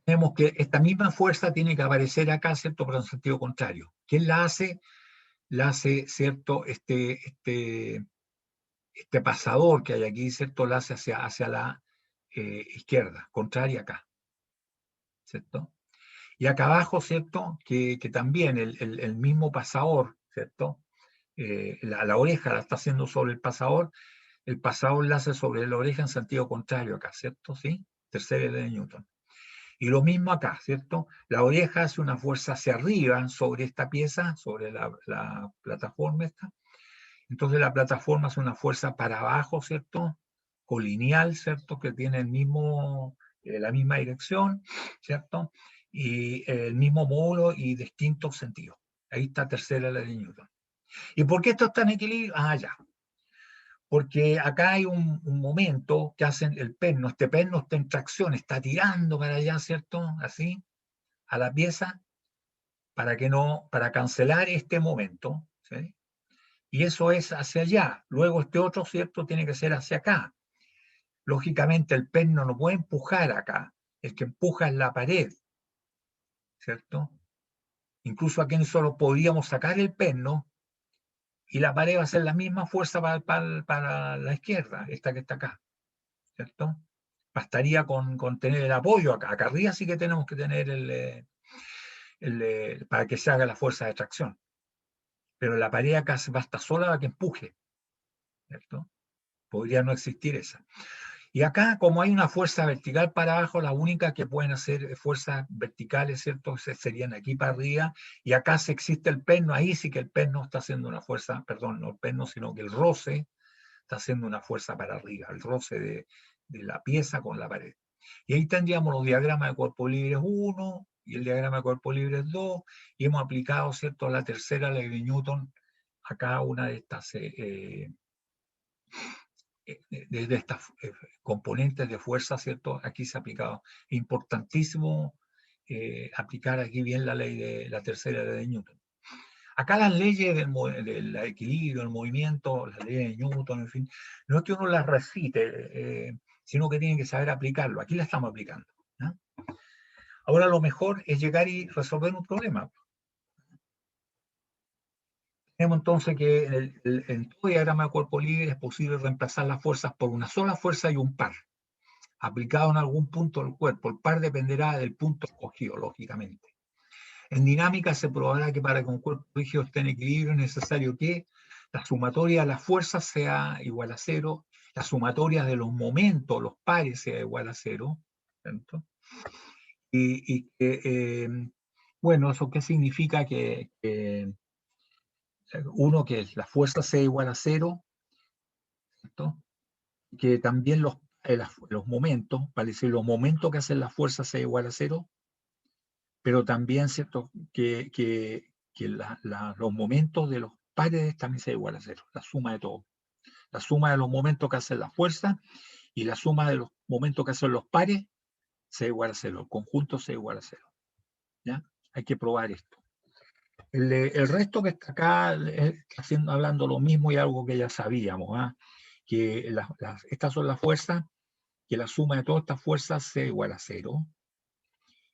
Tenemos que esta misma fuerza tiene que aparecer acá, ¿cierto? Pero en sentido contrario. ¿Quién la hace? La hace, ¿cierto? Este pasador que hay aquí, ¿cierto? La hace hacia la izquierda, contraria acá, ¿cierto? Y acá abajo, ¿cierto? Que también el mismo pasador, ¿cierto? La oreja la está haciendo sobre el pasador la hace sobre la oreja en sentido contrario acá, ¿cierto? ¿Sí? Tercera ley de Newton. Y lo mismo acá, ¿cierto? La oreja hace una fuerza hacia arriba sobre esta pieza, sobre la plataforma esta. Entonces la plataforma hace una fuerza para abajo, ¿cierto? Colineal, ¿cierto? Que tiene el mismo, la misma dirección, ¿cierto? Y el mismo módulo y distintos sentidos. Ahí está tercera ley de Newton. ¿Y por qué esto está en equilibrio? Ah, ya. Porque acá hay un momento que hacen el perno, este perno está en tracción, está tirando para allá, ¿cierto? Así, a la pieza, para cancelar este momento, ¿sí? Y eso es hacia allá. Luego este otro, ¿cierto? Tiene que ser hacia acá. Lógicamente el perno no puede empujar acá, el que empuja es la pared, ¿cierto? Incluso aquí solo podríamos sacar el perno y la pared va a hacer la misma fuerza para la izquierda, esta que está acá, ¿cierto? Bastaría con tener el apoyo acá. Acá arriba sí que tenemos que tener para que se haga la fuerza de tracción. Pero la pared acá basta sola para que empuje, ¿cierto? Podría no existir esa. Y acá, como hay una fuerza vertical para abajo, la única que pueden hacer fuerzas verticales, ¿cierto? Serían aquí para arriba. Y acá si existe el perno, ahí sí que el perno está haciendo una fuerza, perdón, no el perno, sino que el roce está haciendo una fuerza para arriba, el roce de la pieza con la pared. Y ahí tendríamos los diagramas de cuerpo libre 1 y el diagrama de cuerpo libre 2, y hemos aplicado, ¿cierto?, la tercera ley de Newton a cada una de estas componentes de fuerza, ¿cierto? Aquí se ha aplicado. Es importantísimo aplicar aquí bien la ley de la tercera ley de Newton. Acá las leyes del equilibrio, el movimiento, las leyes de Newton, en fin, no es que uno las recite, sino que tienen que saber aplicarlo. Aquí la estamos aplicando, ¿no? Ahora lo mejor es llegar y resolver un problema. Tenemos entonces que en todo diagrama de cuerpo libre es posible reemplazar las fuerzas por una sola fuerza y un par, aplicado en algún punto del cuerpo. El par dependerá del punto escogido, lógicamente. En dinámica se probará que para que un cuerpo rígido esté en equilibrio es necesario que la sumatoria de las fuerzas sea igual a 0, la sumatoria de los momentos, los pares, sea igual a 0, ¿cierto? Y que, bueno, ¿eso qué significa? Que uno, que la fuerza sea igual a 0, ¿cierto? Que también los momentos, para decir los momentos que hacen la fuerza sea igual a 0, pero también, ¿cierto?, que los momentos de los pares también sea igual a 0, la suma de todo. La suma de los momentos que hacen la fuerza y la suma de los momentos que hacen los pares sea igual a 0, el conjunto sea igual a 0. ¿Ya? Hay que probar esto. El resto que está acá hablando lo mismo y algo que ya sabíamos, ¿eh? Que estas son las fuerzas, que la suma de todas estas fuerzas sea igual a 0,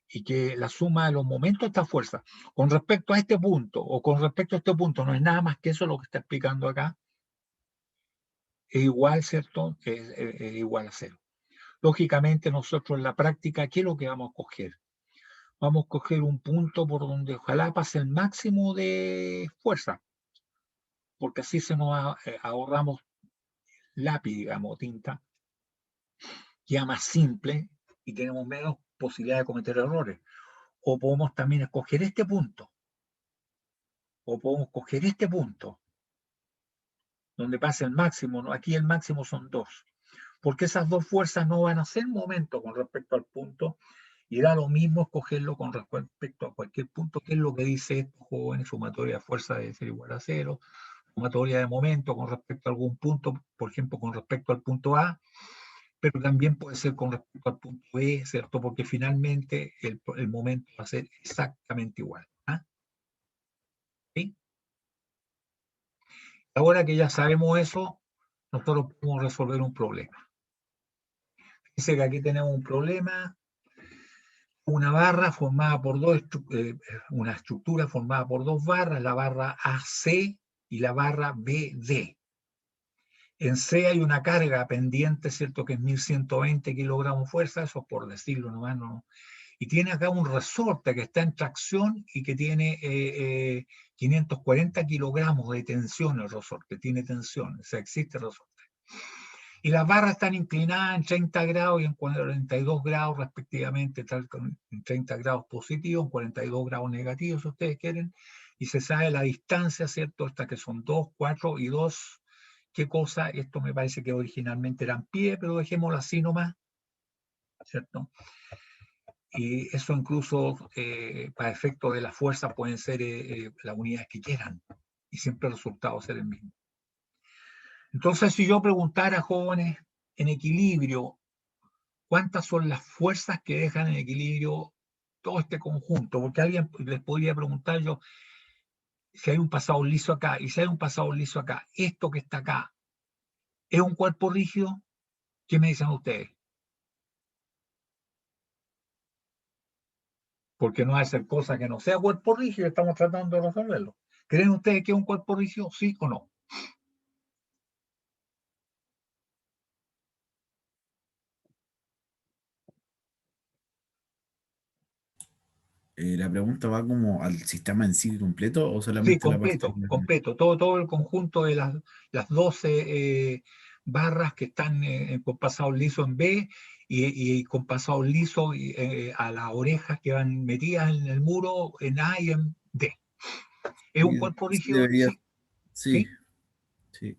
y que la suma de los momentos de esta fuerza con respecto a este punto o con respecto a este punto no es nada más que eso lo que está explicando acá, es igual, ¿cierto? Es igual a 0. Lógicamente nosotros en la práctica, ¿qué es lo que vamos a coger? Vamos a coger un punto por donde ojalá pase el máximo de fuerza, porque así se nos ahorramos lápiz, digamos, tinta, ya más simple y tenemos menos posibilidad de cometer errores. O podemos también escoger este punto, o podemos coger este punto, donde pasa el máximo, ¿no? Aquí el máximo son 2, porque esas dos fuerzas no van a hacer momento con respecto al punto, y da lo mismo escogerlo con respecto a cualquier punto. ¿Qué es lo que dice esto, jóvenes? Sumatoria de fuerza debe ser igual a 0. Sumatoria de momento con respecto a algún punto, por ejemplo, con respecto al punto A, pero también puede ser con respecto al punto B, ¿cierto? Porque finalmente el momento va a ser exactamente igual. ¿Ah? ¿Sí? Ahora que ya sabemos eso, nosotros podemos resolver un problema. Dice que aquí tenemos un problema, una barra formada por una estructura formada por dos barras, la barra AC y la barra BD. En C hay una carga pendiente, ¿cierto? Que es 1120 kilogramos fuerza, eso por decirlo nomás, no. Y tiene acá un resorte que está en tracción y que tiene 540 kilogramos de tensión el resorte, tiene tensión, o sea, existe resorte. Y las barras están inclinadas en 30 grados y en 42 grados respectivamente, en 30 grados positivos, en 42 grados negativos, si ustedes quieren, y se sabe la distancia, ¿cierto? Estas que son 2, 4 y 2. ¿Qué cosa? Esto me parece que originalmente eran pie, pero dejémoslo así nomás, ¿cierto? Y eso incluso para efecto de la fuerza pueden ser las unidades que quieran, y siempre el resultado va a ser el mismo. Entonces, si yo preguntara a jóvenes en equilibrio, ¿cuántas son las fuerzas que dejan en equilibrio todo este conjunto? Porque alguien les podría preguntar yo, si hay un pasado liso acá, y si hay un pasado liso acá, esto que está acá, ¿es un cuerpo rígido? ¿Qué me dicen ustedes? Porque no hay ser cosa que no sea cuerpo rígido, estamos tratando de resolverlo. ¿Creen ustedes que es un cuerpo rígido, sí o no? La pregunta va como al sistema en sí completo o Sí, solamente la parte completo, completo. Todo el conjunto de las 12 barras que están con pasado liso en B y con pasado liso a las orejas que van metidas en el muro en A y en D. ¿Es un sí, cuerpo sí rígido? debería, Sí, sí, sí, sí.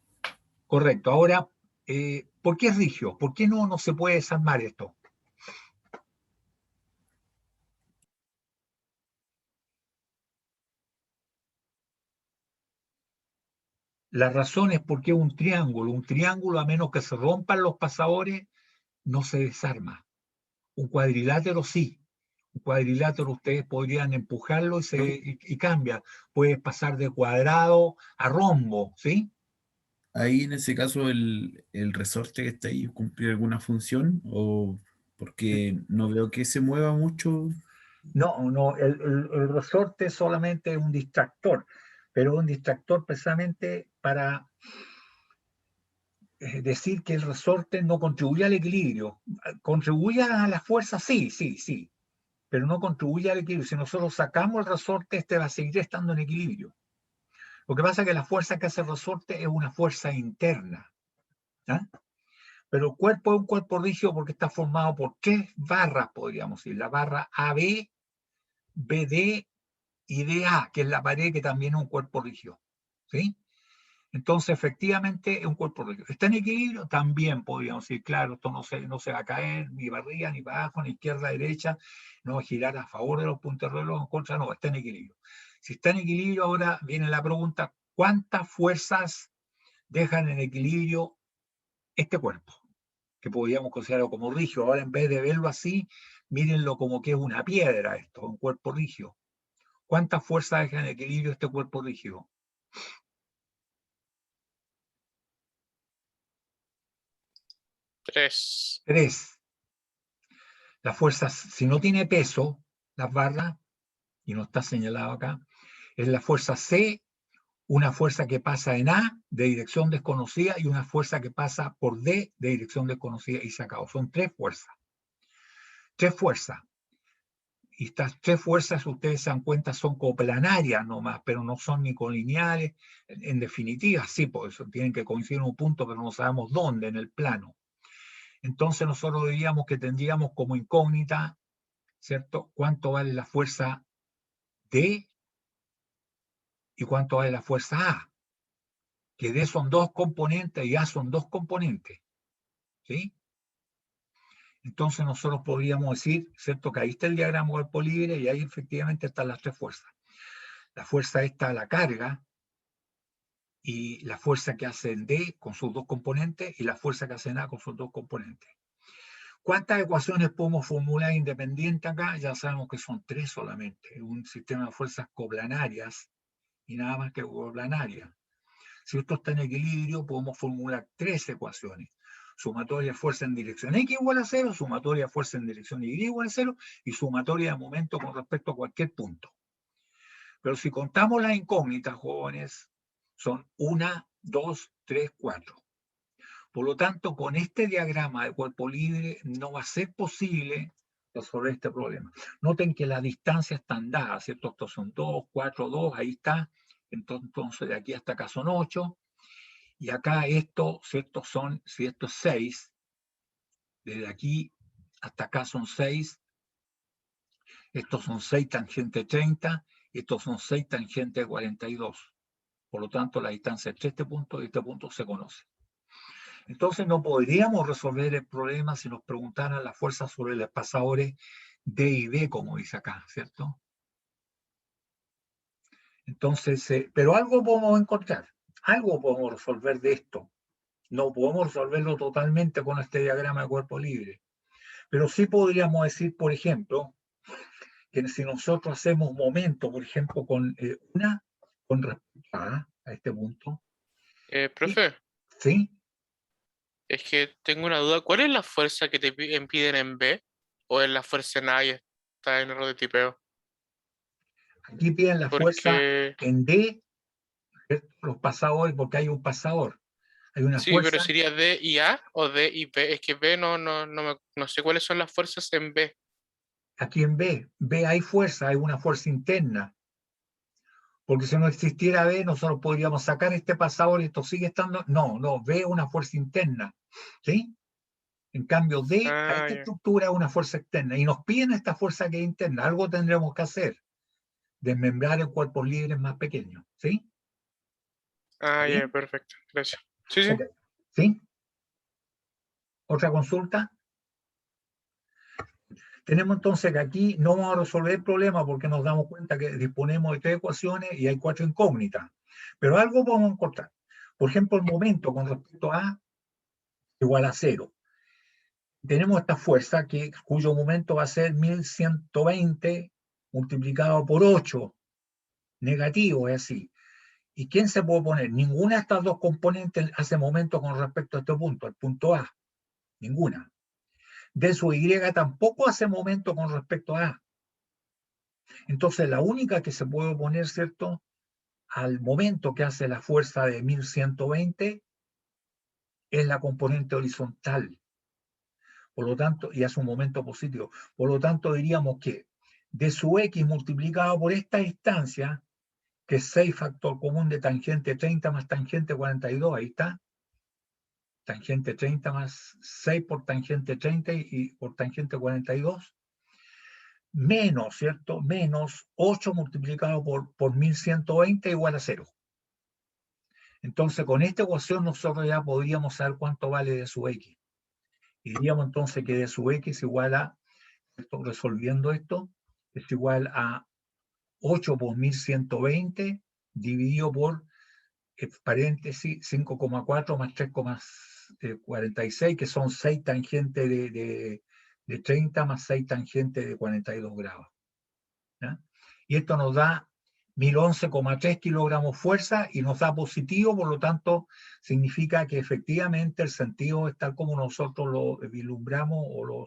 correcto. Ahora, ¿por qué es rígido? ¿Por qué no se puede desarmar esto? La razón es porque es un triángulo. Un triángulo, a menos que se rompan los pasadores, no se desarma. Un cuadrilátero sí. Un cuadrilátero ustedes podrían empujarlo y cambia. Puedes pasar de cuadrado a rombo, ¿sí? Ahí en ese caso el resorte que está ahí cumple alguna función o porque no veo que se mueva mucho. No, no, el resorte solamente es un distractor, pero un distractor precisamente para decir que el resorte no contribuye al equilibrio. ¿Contribuye a la fuerza? Sí, sí, sí, pero no contribuye al equilibrio. Si nosotros sacamos el resorte, este va a seguir estando en equilibrio. Lo que pasa es que la fuerza que hace el resorte es una fuerza interna. ¿Ah? Pero el cuerpo es un cuerpo rígido porque está formado por tres barras, podríamos decir. La barra AB, BD y DA, que es la pared que también es un cuerpo rígido. ¿Sí? Entonces, efectivamente, es un cuerpo rígido. ¿Está en equilibrio? También podríamos decir, claro, esto no se va a caer ni para arriba, ni para abajo, ni izquierda, derecha, no va a girar a favor de los puntos de reloj, en contra, no, está en equilibrio. Si está en equilibrio, ahora viene la pregunta, ¿cuántas fuerzas dejan en equilibrio este cuerpo? Que podríamos considerarlo como rígido. Ahora, en vez de verlo así, mírenlo como que es una piedra esto, un cuerpo rígido. ¿Cuántas fuerzas dejan en equilibrio este cuerpo rígido? 3. 3. Las fuerzas, si no tiene peso, las barras, y no está señalado acá, es la fuerza C, una fuerza que pasa en A de dirección desconocida y una fuerza que pasa por D de dirección desconocida y se acabó. Son tres fuerzas. Tres fuerzas. Y estas tres fuerzas, ustedes se dan cuenta, son coplanarias nomás, pero no son ni colineales. En definitiva, sí, por eso tienen que coincidir en un punto, pero no sabemos dónde, en el plano. Entonces nosotros diríamos que tendríamos como incógnita, ¿cierto? ¿Cuánto vale la fuerza D y cuánto vale la fuerza A? Que D son dos componentes y A son dos componentes, ¿sí? Entonces nosotros podríamos decir, ¿cierto? Que ahí está el diagrama de cuerpo libre y ahí efectivamente están las tres fuerzas. La fuerza esta, la carga, y la fuerza que hace en D con sus dos componentes y la fuerza que hace en A con sus dos componentes. ¿Cuántas ecuaciones podemos formular independientes acá? Ya sabemos que son tres solamente. Un sistema de fuerzas coplanarias y nada más que coplanarias. Si esto está en equilibrio, podemos formular tres ecuaciones. Sumatoria de fuerza en dirección X igual a 0, sumatoria de fuerza en dirección Y igual a 0 y sumatoria de momento con respecto a cualquier punto. Pero si contamos las incógnitas, jóvenes, son 1, 2, 3, 4. Por lo tanto, con este diagrama de cuerpo libre no va a ser posible resolver este problema. Noten que las distancias están dadas, ¿cierto? Estos son 2, 4, 2, ahí está. Entonces, de aquí hasta acá son 8. Y acá esto, ¿cierto? Si esto es 6, desde aquí hasta acá son 6. Estos son 6 tangente 30. Estos son 6 tangente 42. Por lo tanto, la distancia entre este punto y este punto se conoce. Entonces no podríamos resolver el problema si nos preguntaran las fuerzas sobre los espaciadores D y B, como dice acá, ¿cierto? Entonces, pero algo podemos encontrar, algo podemos resolver de esto. No podemos resolverlo totalmente con este diagrama de cuerpo libre, pero sí podríamos decir, por ejemplo, que si nosotros hacemos momento, por ejemplo, con con respecto a este punto, Profe, ¿sí? es que tengo una duda. ¿Cuál es la fuerza que te impiden en B? ¿O es la fuerza en A y está en error de tipeo? Aquí piden la fuerza Porque en D, ¿cierto? Los pasadores, porque hay un pasador. Hay una sí, pero fuerza, sería D y A o D y B. Es que B no sé cuáles son las fuerzas en B. aquí en B hay fuerza, hay una fuerza interna, porque si no existiera B, nosotros podríamos sacar este pasador y esto sigue estando, no, B es una fuerza interna, ¿sí? En cambio, D, a Ah, esta ya. estructura es una fuerza externa, y nos piden esta fuerza que es interna, algo tendremos que hacer, desmembrar en cuerpos libres más pequeños, ¿sí? Ah, ya, ¿Bien? perfecto. Gracias. Sí, sí. Ok. ¿Sí? ¿Otra consulta? Tenemos entonces que aquí no vamos a resolver el problema porque nos damos cuenta que disponemos de tres ecuaciones y hay cuatro incógnitas. Pero algo podemos encontrar. Por ejemplo, el momento con respecto a igual a 0. Tenemos esta fuerza cuyo momento va a ser 1120 multiplicado por 8. Negativo, es así. ¿Y quién se puede poner? Ninguna de estas dos componentes hace momento con respecto a este punto, al punto A. Ninguna. D sub Y tampoco hace momento con respecto a A. Entonces, la única que se puede oponer, ¿cierto?, al momento que hace la fuerza de 1120 es la componente horizontal. Por lo tanto, y hace un momento positivo. Por lo tanto, diríamos que D sub X multiplicado por esta distancia, que es 6 factor común de tangente 30 más tangente 42, ahí está. Tangente 30 más 6 por tangente 30 y por tangente 42. Menos, ¿cierto? Menos 8 multiplicado por 1120 igual a 0. Entonces, con esta ecuación nosotros ya podríamos saber cuánto vale D sub X. Y diríamos entonces que D sub X igual a, resolviendo esto, es igual a 8 por 1120 dividido por, paréntesis, 5,4 más 3,46, que son 6 tangentes de 30 más 6 tangentes de 42 grados. ¿Ya? Y esto nos da 1011,3 kilogramos fuerza y nos da positivo, por lo tanto significa que efectivamente el sentido es tal como nosotros lo vislumbramos o lo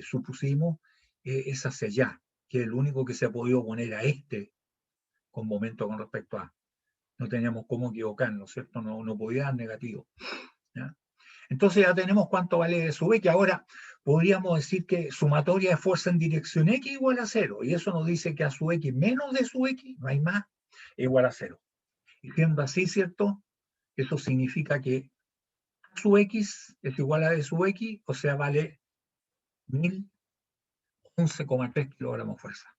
supusimos, es hacia allá, que el único que se ha podido poner a este con momento con respecto a. No teníamos cómo equivocarnos, ¿cierto? No podía dar negativo. ¿Ya? Entonces ya tenemos cuánto vale D sub X. Ahora podríamos decir que sumatoria de fuerza en dirección X igual a 0. Y eso nos dice que A sub X menos D sub X, no hay más, igual a 0. Y siendo así, ¿cierto? Eso significa que A sub X es igual a D sub X, o sea, vale 1011,3 kilogramos de fuerza.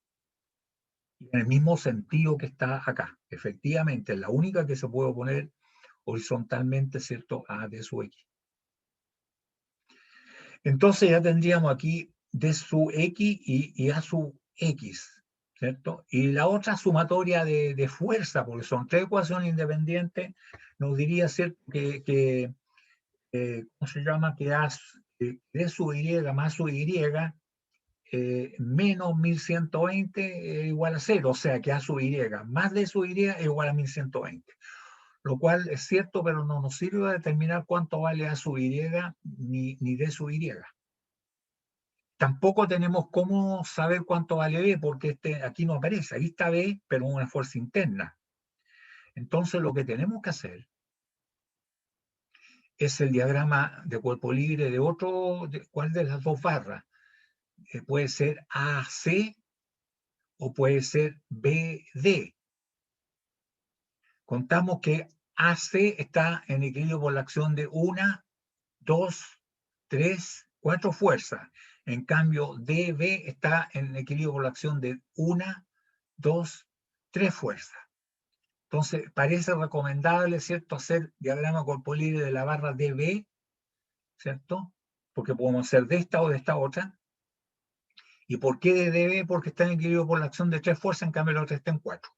Y en el mismo sentido que está acá. Efectivamente, es la única que se puede poner horizontalmente, ¿cierto? A D sub X. Entonces ya tendríamos aquí D sub X y A sub X, ¿cierto? Y la otra sumatoria de fuerza, porque son tres ecuaciones independientes, nos diría, ¿cierto? ¿Cómo se llama? Que D sub Y más sub Y menos 1120 es igual a 0, o sea que A sub Y más D sub Y es igual a 1120. Lo cual es cierto, pero no nos sirve a determinar cuánto vale A sub Y ni D sub Y. Tampoco tenemos cómo saber cuánto vale B, porque aquí no aparece, ahí está B, pero una fuerza interna. Entonces lo que tenemos que hacer es el diagrama de cuerpo libre de ¿cuál de las dos barras? Puede ser AC o puede ser BD. Contamos que AC está en equilibrio por la acción de 1, 2, 3, 4 fuerzas. En cambio, DB está en equilibrio por la acción de 1, 2, 3 fuerzas. Entonces, parece recomendable, ¿cierto?, hacer diagrama corpo libre de la barra DB, ¿cierto? Porque podemos hacer de esta o de esta otra. ¿Y por qué de DB? Porque está en equilibrio por la acción de 3 fuerzas, en cambio la otra está en 4.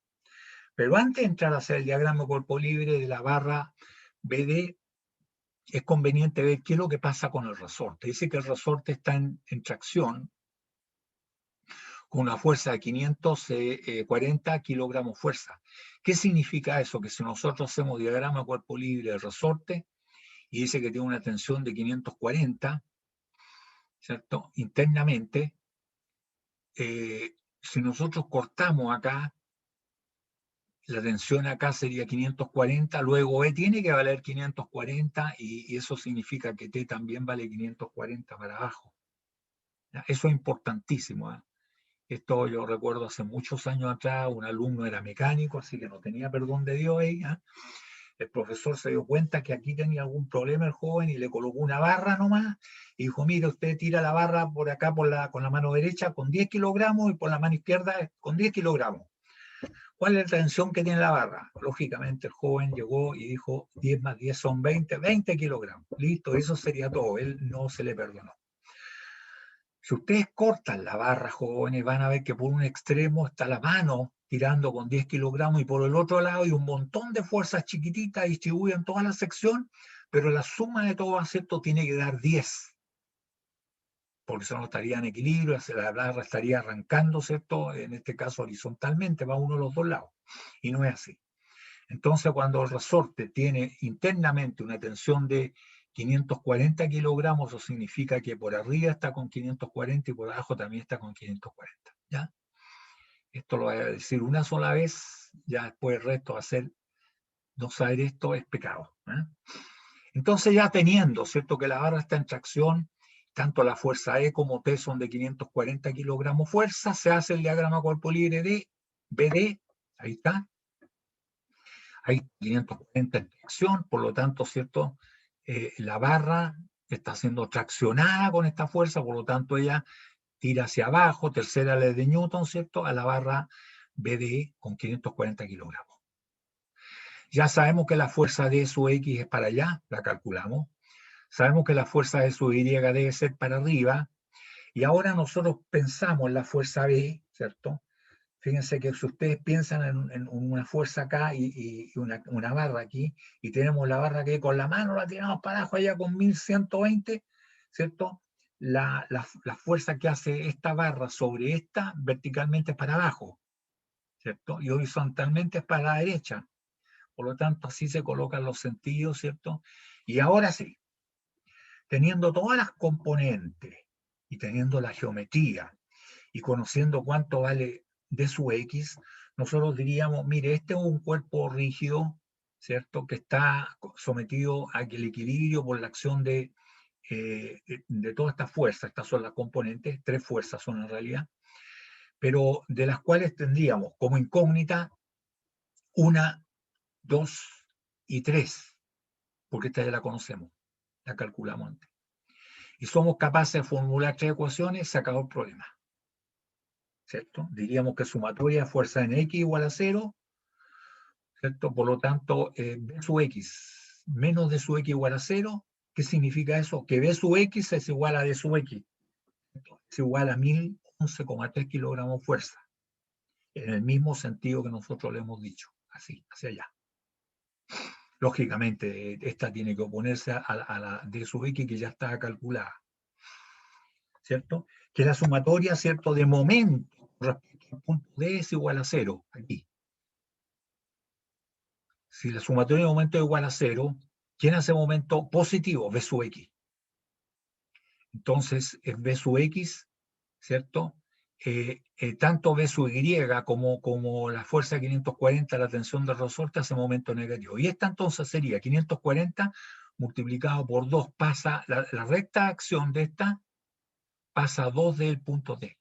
Pero antes de entrar a hacer el diagrama corpo libre de la barra BD, es conveniente ver qué es lo que pasa con el resorte. Dice que el resorte está en tracción con una fuerza de 540 kilogramos fuerza. ¿Qué significa eso? Que si nosotros hacemos diagrama cuerpo libre del resorte y dice que tiene una tensión de 540, ¿cierto? Internamente, si nosotros cortamos acá, la tensión acá sería 540, luego E tiene que valer 540 y eso significa que T también vale 540 para abajo. ¿Ya? Eso es importantísimo, ¿eh? Esto yo recuerdo hace muchos años atrás, un alumno era mecánico, así que no tenía perdón de Dios ahí, ¿eh? El profesor se dio cuenta que aquí tenía algún problema el joven y le colocó una barra nomás y dijo, mire, usted tira la barra por acá con la mano derecha con 10 kilogramos y por la mano izquierda con 10 kilogramos. ¿Cuál es la tensión que tiene la barra? Lógicamente el joven llegó y dijo 10 más 10 son 20, 20 kilogramos. Listo, eso sería todo. Él no se le perdonó. Si ustedes cortan la barra, jóvenes, van a ver que por un extremo está la mano tirando con 10 kilogramos y por el otro lado hay un montón de fuerzas chiquititas distribuidas en toda la sección, pero la suma de todo esto tiene que dar 10. Porque eso no estaría en equilibrio, la barra estaría arrancando, ¿cierto? En este caso horizontalmente, va uno de los dos lados. Y no es así. Entonces, cuando el resorte tiene internamente una tensión de 540 kilogramos, eso significa que por arriba está con 540 y por abajo también está con 540. ¿Ya? Esto lo voy a decir una sola vez, ya después el resto va a ser, no saber esto es pecado. ¿Eh? Entonces, ya teniendo, ¿cierto?, que la barra está en tracción, tanto la fuerza E como T son de 540 kilogramos fuerza, se hace el diagrama cuerpo libre de BD, ahí está. Hay 540 en tracción, por lo tanto, ¿cierto? La barra está siendo traccionada con esta fuerza, por lo tanto ella tira hacia abajo, tercera ley de Newton, ¿cierto? A la barra BD con 540 kilogramos. Ya sabemos que la fuerza D sub X es para allá, la calculamos. Sabemos que la fuerza D sub Y debe ser para arriba. Y ahora nosotros pensamos en la fuerza B, ¿cierto? Fíjense que si ustedes piensan en una fuerza acá y una barra aquí, y tenemos la barra que con la mano la tiramos para abajo allá con 1120, ¿cierto? La fuerza que hace esta barra sobre esta verticalmente es para abajo, ¿cierto? Y horizontalmente es para la derecha. Por lo tanto, así se colocan los sentidos, ¿cierto? Y ahora sí, teniendo todas las componentes y teniendo la geometría y conociendo cuánto vale D sub X, nosotros diríamos, mire, este es un cuerpo rígido, ¿cierto?, que está sometido a que el equilibrio por la acción de todas estas fuerzas, estas son las componentes, 3 fuerzas son en realidad, pero de las cuales tendríamos como incógnita 1, 2 y 3, porque esta ya la conocemos, la calculamos antes. Y somos capaces de formular 3 ecuaciones, se acabó el problema. ¿Cierto? Diríamos que sumatoria de fuerza en X igual a 0, ¿cierto? Por lo tanto, B sub X menos D sub X igual a 0, ¿Qué significa eso? Que B sub X es igual a D sub X. Es igual a 1011,3 kilogramos fuerza. En el mismo sentido que nosotros le hemos dicho. Así, hacia allá. Lógicamente, esta tiene que oponerse a la D sub X que ya está calculada. ¿Cierto? Que la sumatoria, ¿cierto? De momento, respecto al punto D es igual a 0, aquí. Si la sumatoria de momento es igual a 0, ¿quién hace momento positivo? B sub X. Entonces, es B sub X, ¿cierto? Tanto B sub Y como la fuerza 540, la tensión del resorte, hace momento negativo. Y esta entonces sería 540 multiplicado por 2, pasa la recta acción de esta, pasa a 2 del punto D.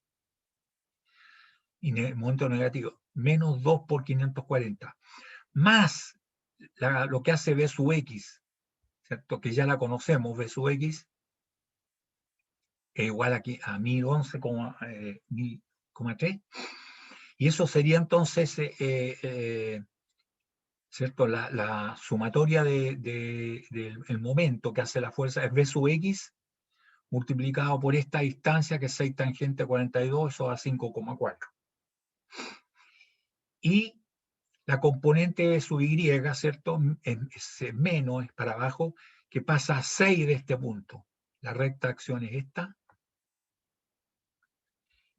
Y momento negativo, menos 2 por 540. Más lo que hace B sub X, ¿cierto? Que ya la conocemos, B sub X, es igual aquí a 1011,3. Y eso sería entonces, ¿cierto? La sumatoria del momento que hace la fuerza es B sub X multiplicado por esta distancia que es 6 tangente 42, eso da 5,4. Y la componente B sub Y, ¿cierto? Es menos, es para abajo, que pasa a 6 de este punto. La recta acción es esta.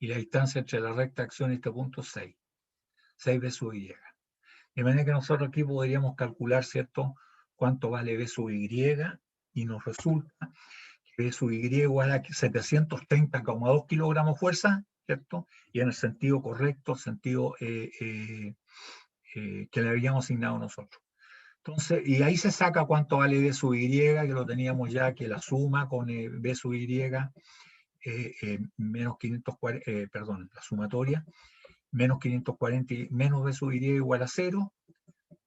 Y la distancia entre la recta acción y este punto es 6. 6 B sub Y. De manera que nosotros aquí podríamos calcular, ¿cierto?, cuánto vale B sub Y, y nos resulta que B sub Y igual a 730,2 kilogramos fuerza, ¿cierto? Y en el sentido correcto, el sentido que le habíamos asignado nosotros. Entonces, y ahí se saca cuánto vale B sub Y, que lo teníamos ya, que la suma con B sub Y menos 540, perdón, la sumatoria, menos 540 y menos B sub Y igual a 0,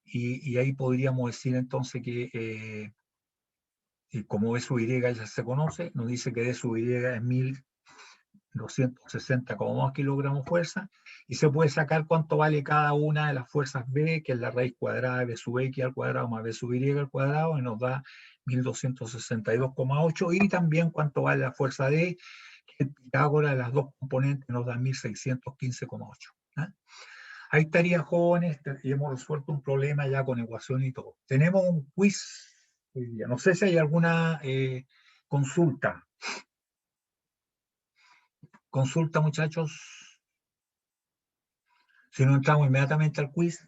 y ahí podríamos decir entonces que como B sub Y ya se conoce, nos dice que D sub Y es 1260,2 kilogramos fuerza, y se puede sacar cuánto vale cada una de las fuerzas B, que es la raíz cuadrada de B sub X al cuadrado más B sub Y al cuadrado, y nos da 1262,8, y también cuánto vale la fuerza D, que Pitágoras de las dos componentes nos da 1615,8. ¿eh? Ahí estaría, jóvenes, y hemos resuelto un problema ya con ecuación y todo. Tenemos un quiz hoy día. No sé si hay alguna consulta. Consulta, muchachos. Si no entramos inmediatamente al quiz.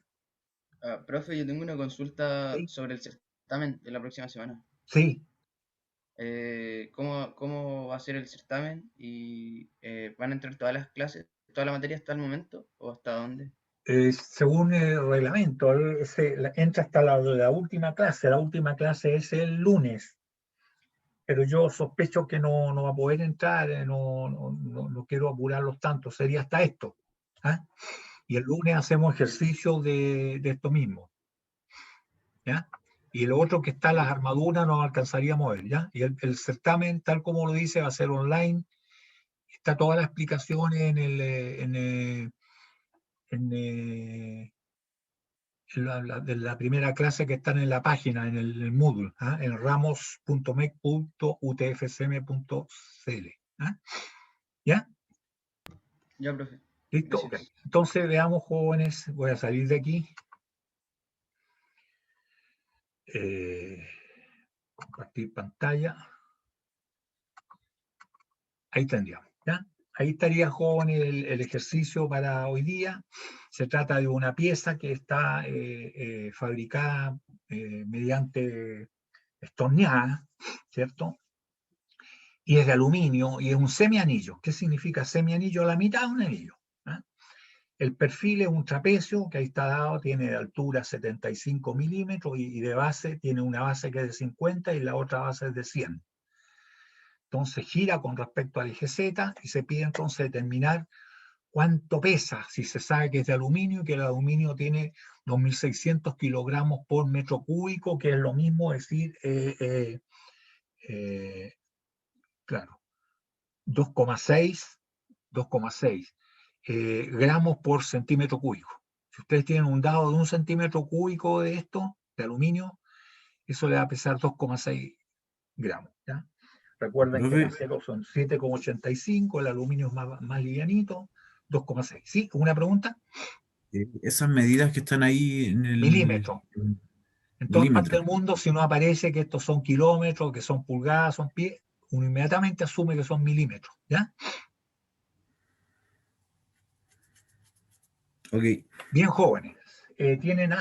Profe, yo tengo una consulta ¿Sí? sobre el certamen de la próxima semana. Sí. ¿Cómo va a ser el certamen? ¿Y van a entrar todas las clases, toda la materia hasta el momento? ¿O hasta dónde? Según el reglamento, entra hasta la última clase. La última clase es el lunes. Pero yo sospecho que no va a poder entrar, no quiero apurarlos tanto, sería hasta esto. ¿eh? Y el lunes hacemos ejercicio de esto mismo. ¿ya? Y lo otro que está, las armaduras, no alcanzaría a mover. ¿ya? Y el certamen, tal como lo dice, va a ser online. Está todas las explicaciones de la primera clase que están en la página, en el Moodle, en ramos.mec.utfcm.cl. ¿Ya? Ya, profe. ¿Listo? Gracias. Okay. Entonces veamos, jóvenes, voy a salir de aquí. Compartir pantalla. Ahí tendríamos, ¿ya? Ahí estaría, jóvenes, el ejercicio para hoy día. Se trata de una pieza que está fabricada mediante estorneada, ¿cierto? Y es de aluminio y es un semianillo. ¿Qué significa semianillo? La mitad de un anillo. ¿eh? El perfil es un trapecio que ahí está dado, tiene de altura 75 milímetros y de base tiene una base que es de 50 y la otra base es de 100. Entonces gira con respecto al eje Z y se pide entonces determinar cuánto pesa, si se sabe que es de aluminio y que el aluminio tiene 2.600 kilogramos por metro cúbico, que es lo mismo decir, claro, 2,6 gramos por centímetro cúbico. Si ustedes tienen un dado de 1 centímetro cúbico de esto, de aluminio, eso le va a pesar 2,6 gramos. ¿Ya? Recuerden que el Profe, acero son 7,85, el aluminio es más livianito, 2,6. ¿Sí? ¿Una pregunta? esas medidas que están ahí en el Milímetro. En todas partes milímetro. del mundo, si no aparece que estos son kilómetros, que son pulgadas, son pies, uno inmediatamente asume que son milímetros. ¿Ya? Ok, Bien jóvenes. Tienen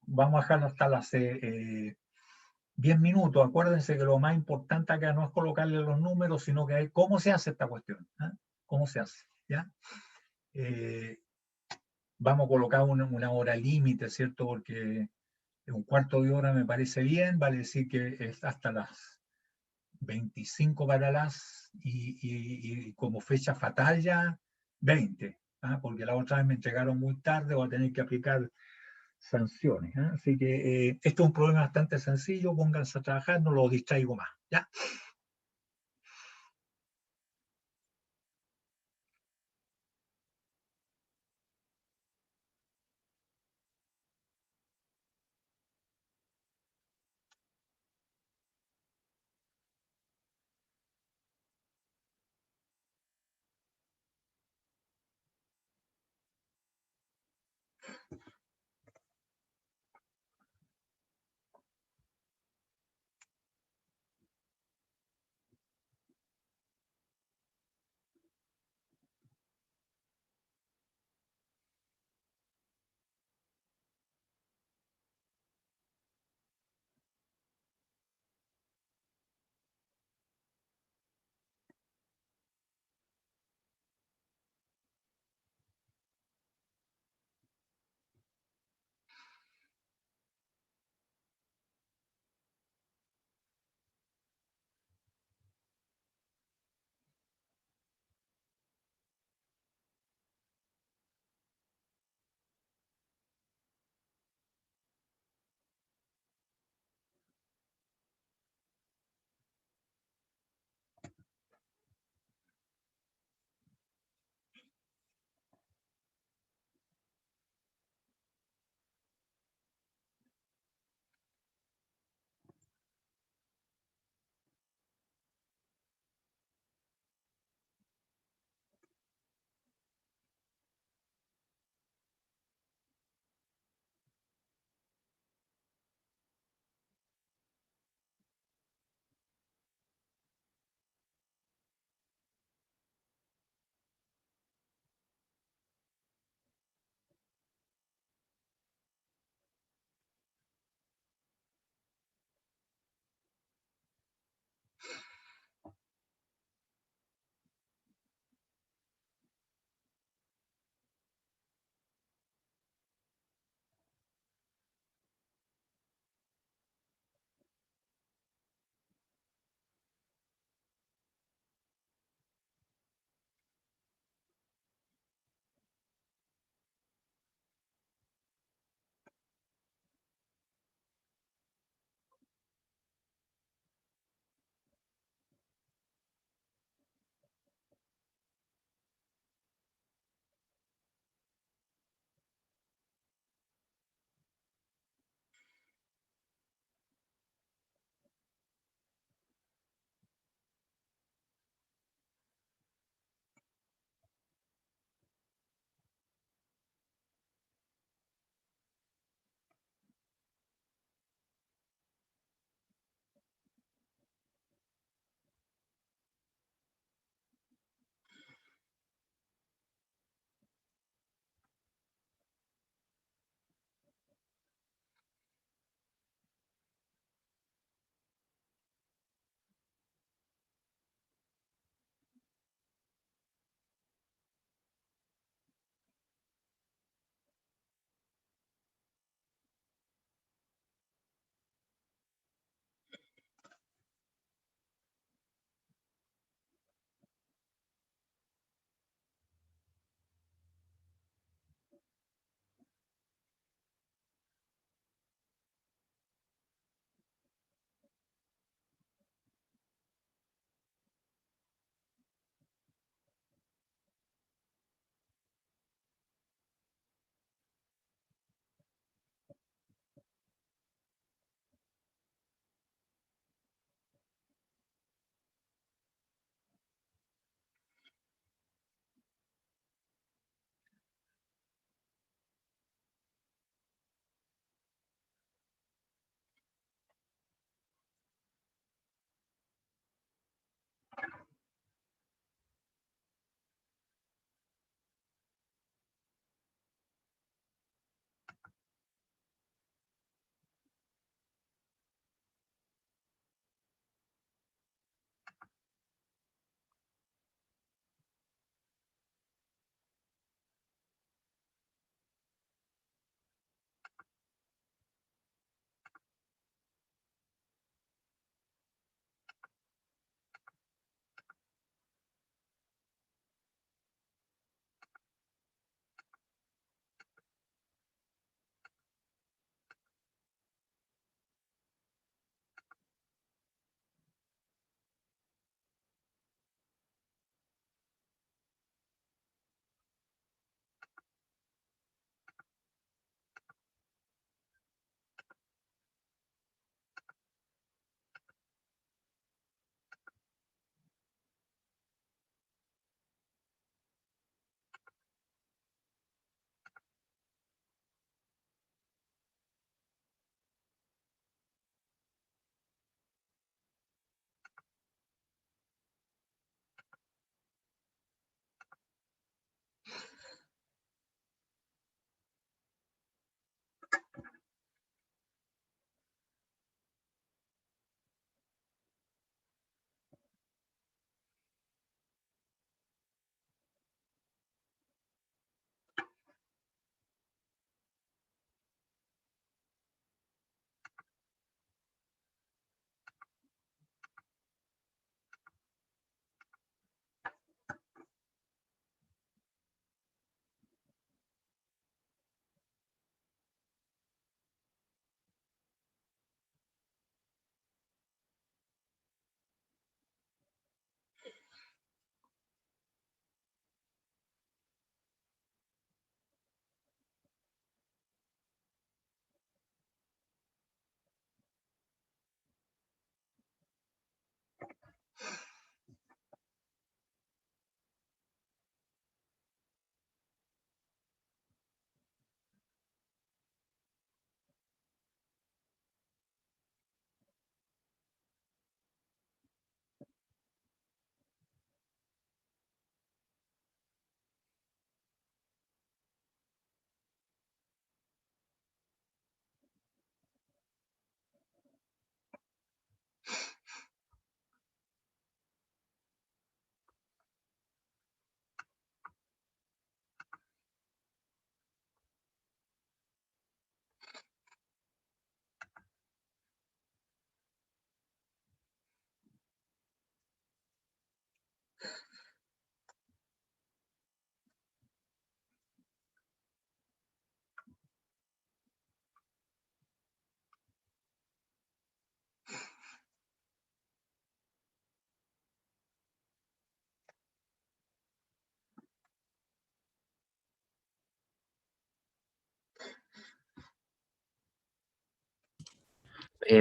vamos a dejarlo hasta las 10 minutos. Acuérdense que lo más importante acá no es colocarle los números, sino que es cómo se hace esta cuestión. ¿Ah? ¿Cómo se hace? ¿Ya? Vamos a colocar una hora límite, ¿cierto? Porque un cuarto de hora me parece bien, vale decir que es hasta las 25 para y como fecha fatal ya, 20. ¿Ah? Porque la otra vez me entregaron muy tarde, voy a tener que aplicar sanciones. ¿Ah? Así que esto es un problema bastante sencillo, pónganse a trabajar, no lo distraigo más. ¿Ya?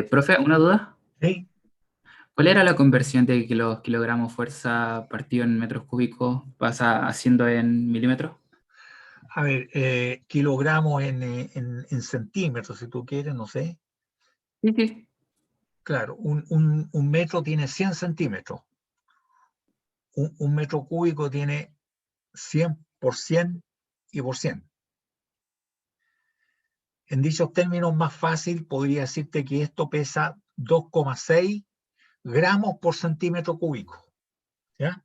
Profe, una duda. ¿Sí? ¿Cuál era la conversión de los kilogramos fuerza partido en metros cúbicos pasa haciendo en milímetros? A ver, kilogramos en centímetros, si tú quieres, no sé. Sí, sí. Claro, un metro tiene 100 centímetros. Un metro cúbico tiene 100 por 100 y por 100. En dichos términos, más fácil podría decirte que esto pesa 2,6 gramos por centímetro cúbico. ¿Ya?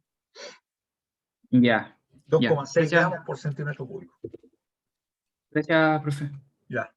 Ya, ya. 2,6 Gracias, gramos por centímetro cúbico. gracias, profe. Ya.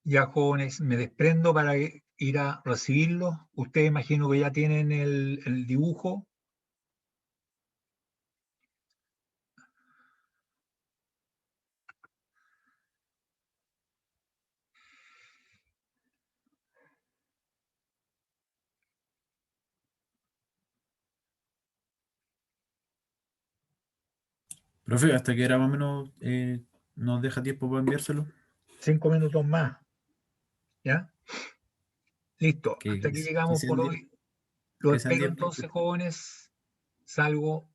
Ya, jóvenes, me desprendo para ir a recibirlos. Ustedes imagino que ya tienen el dibujo. Profe, ¿hasta qué hora más o menos nos deja tiempo para enviárselo? 5 minutos más. ¿Ya? Listo. Que, Hasta aquí que llegamos sean por 10, hoy. Lo que sean espero 10 entonces, minutos. jóvenes. Salgo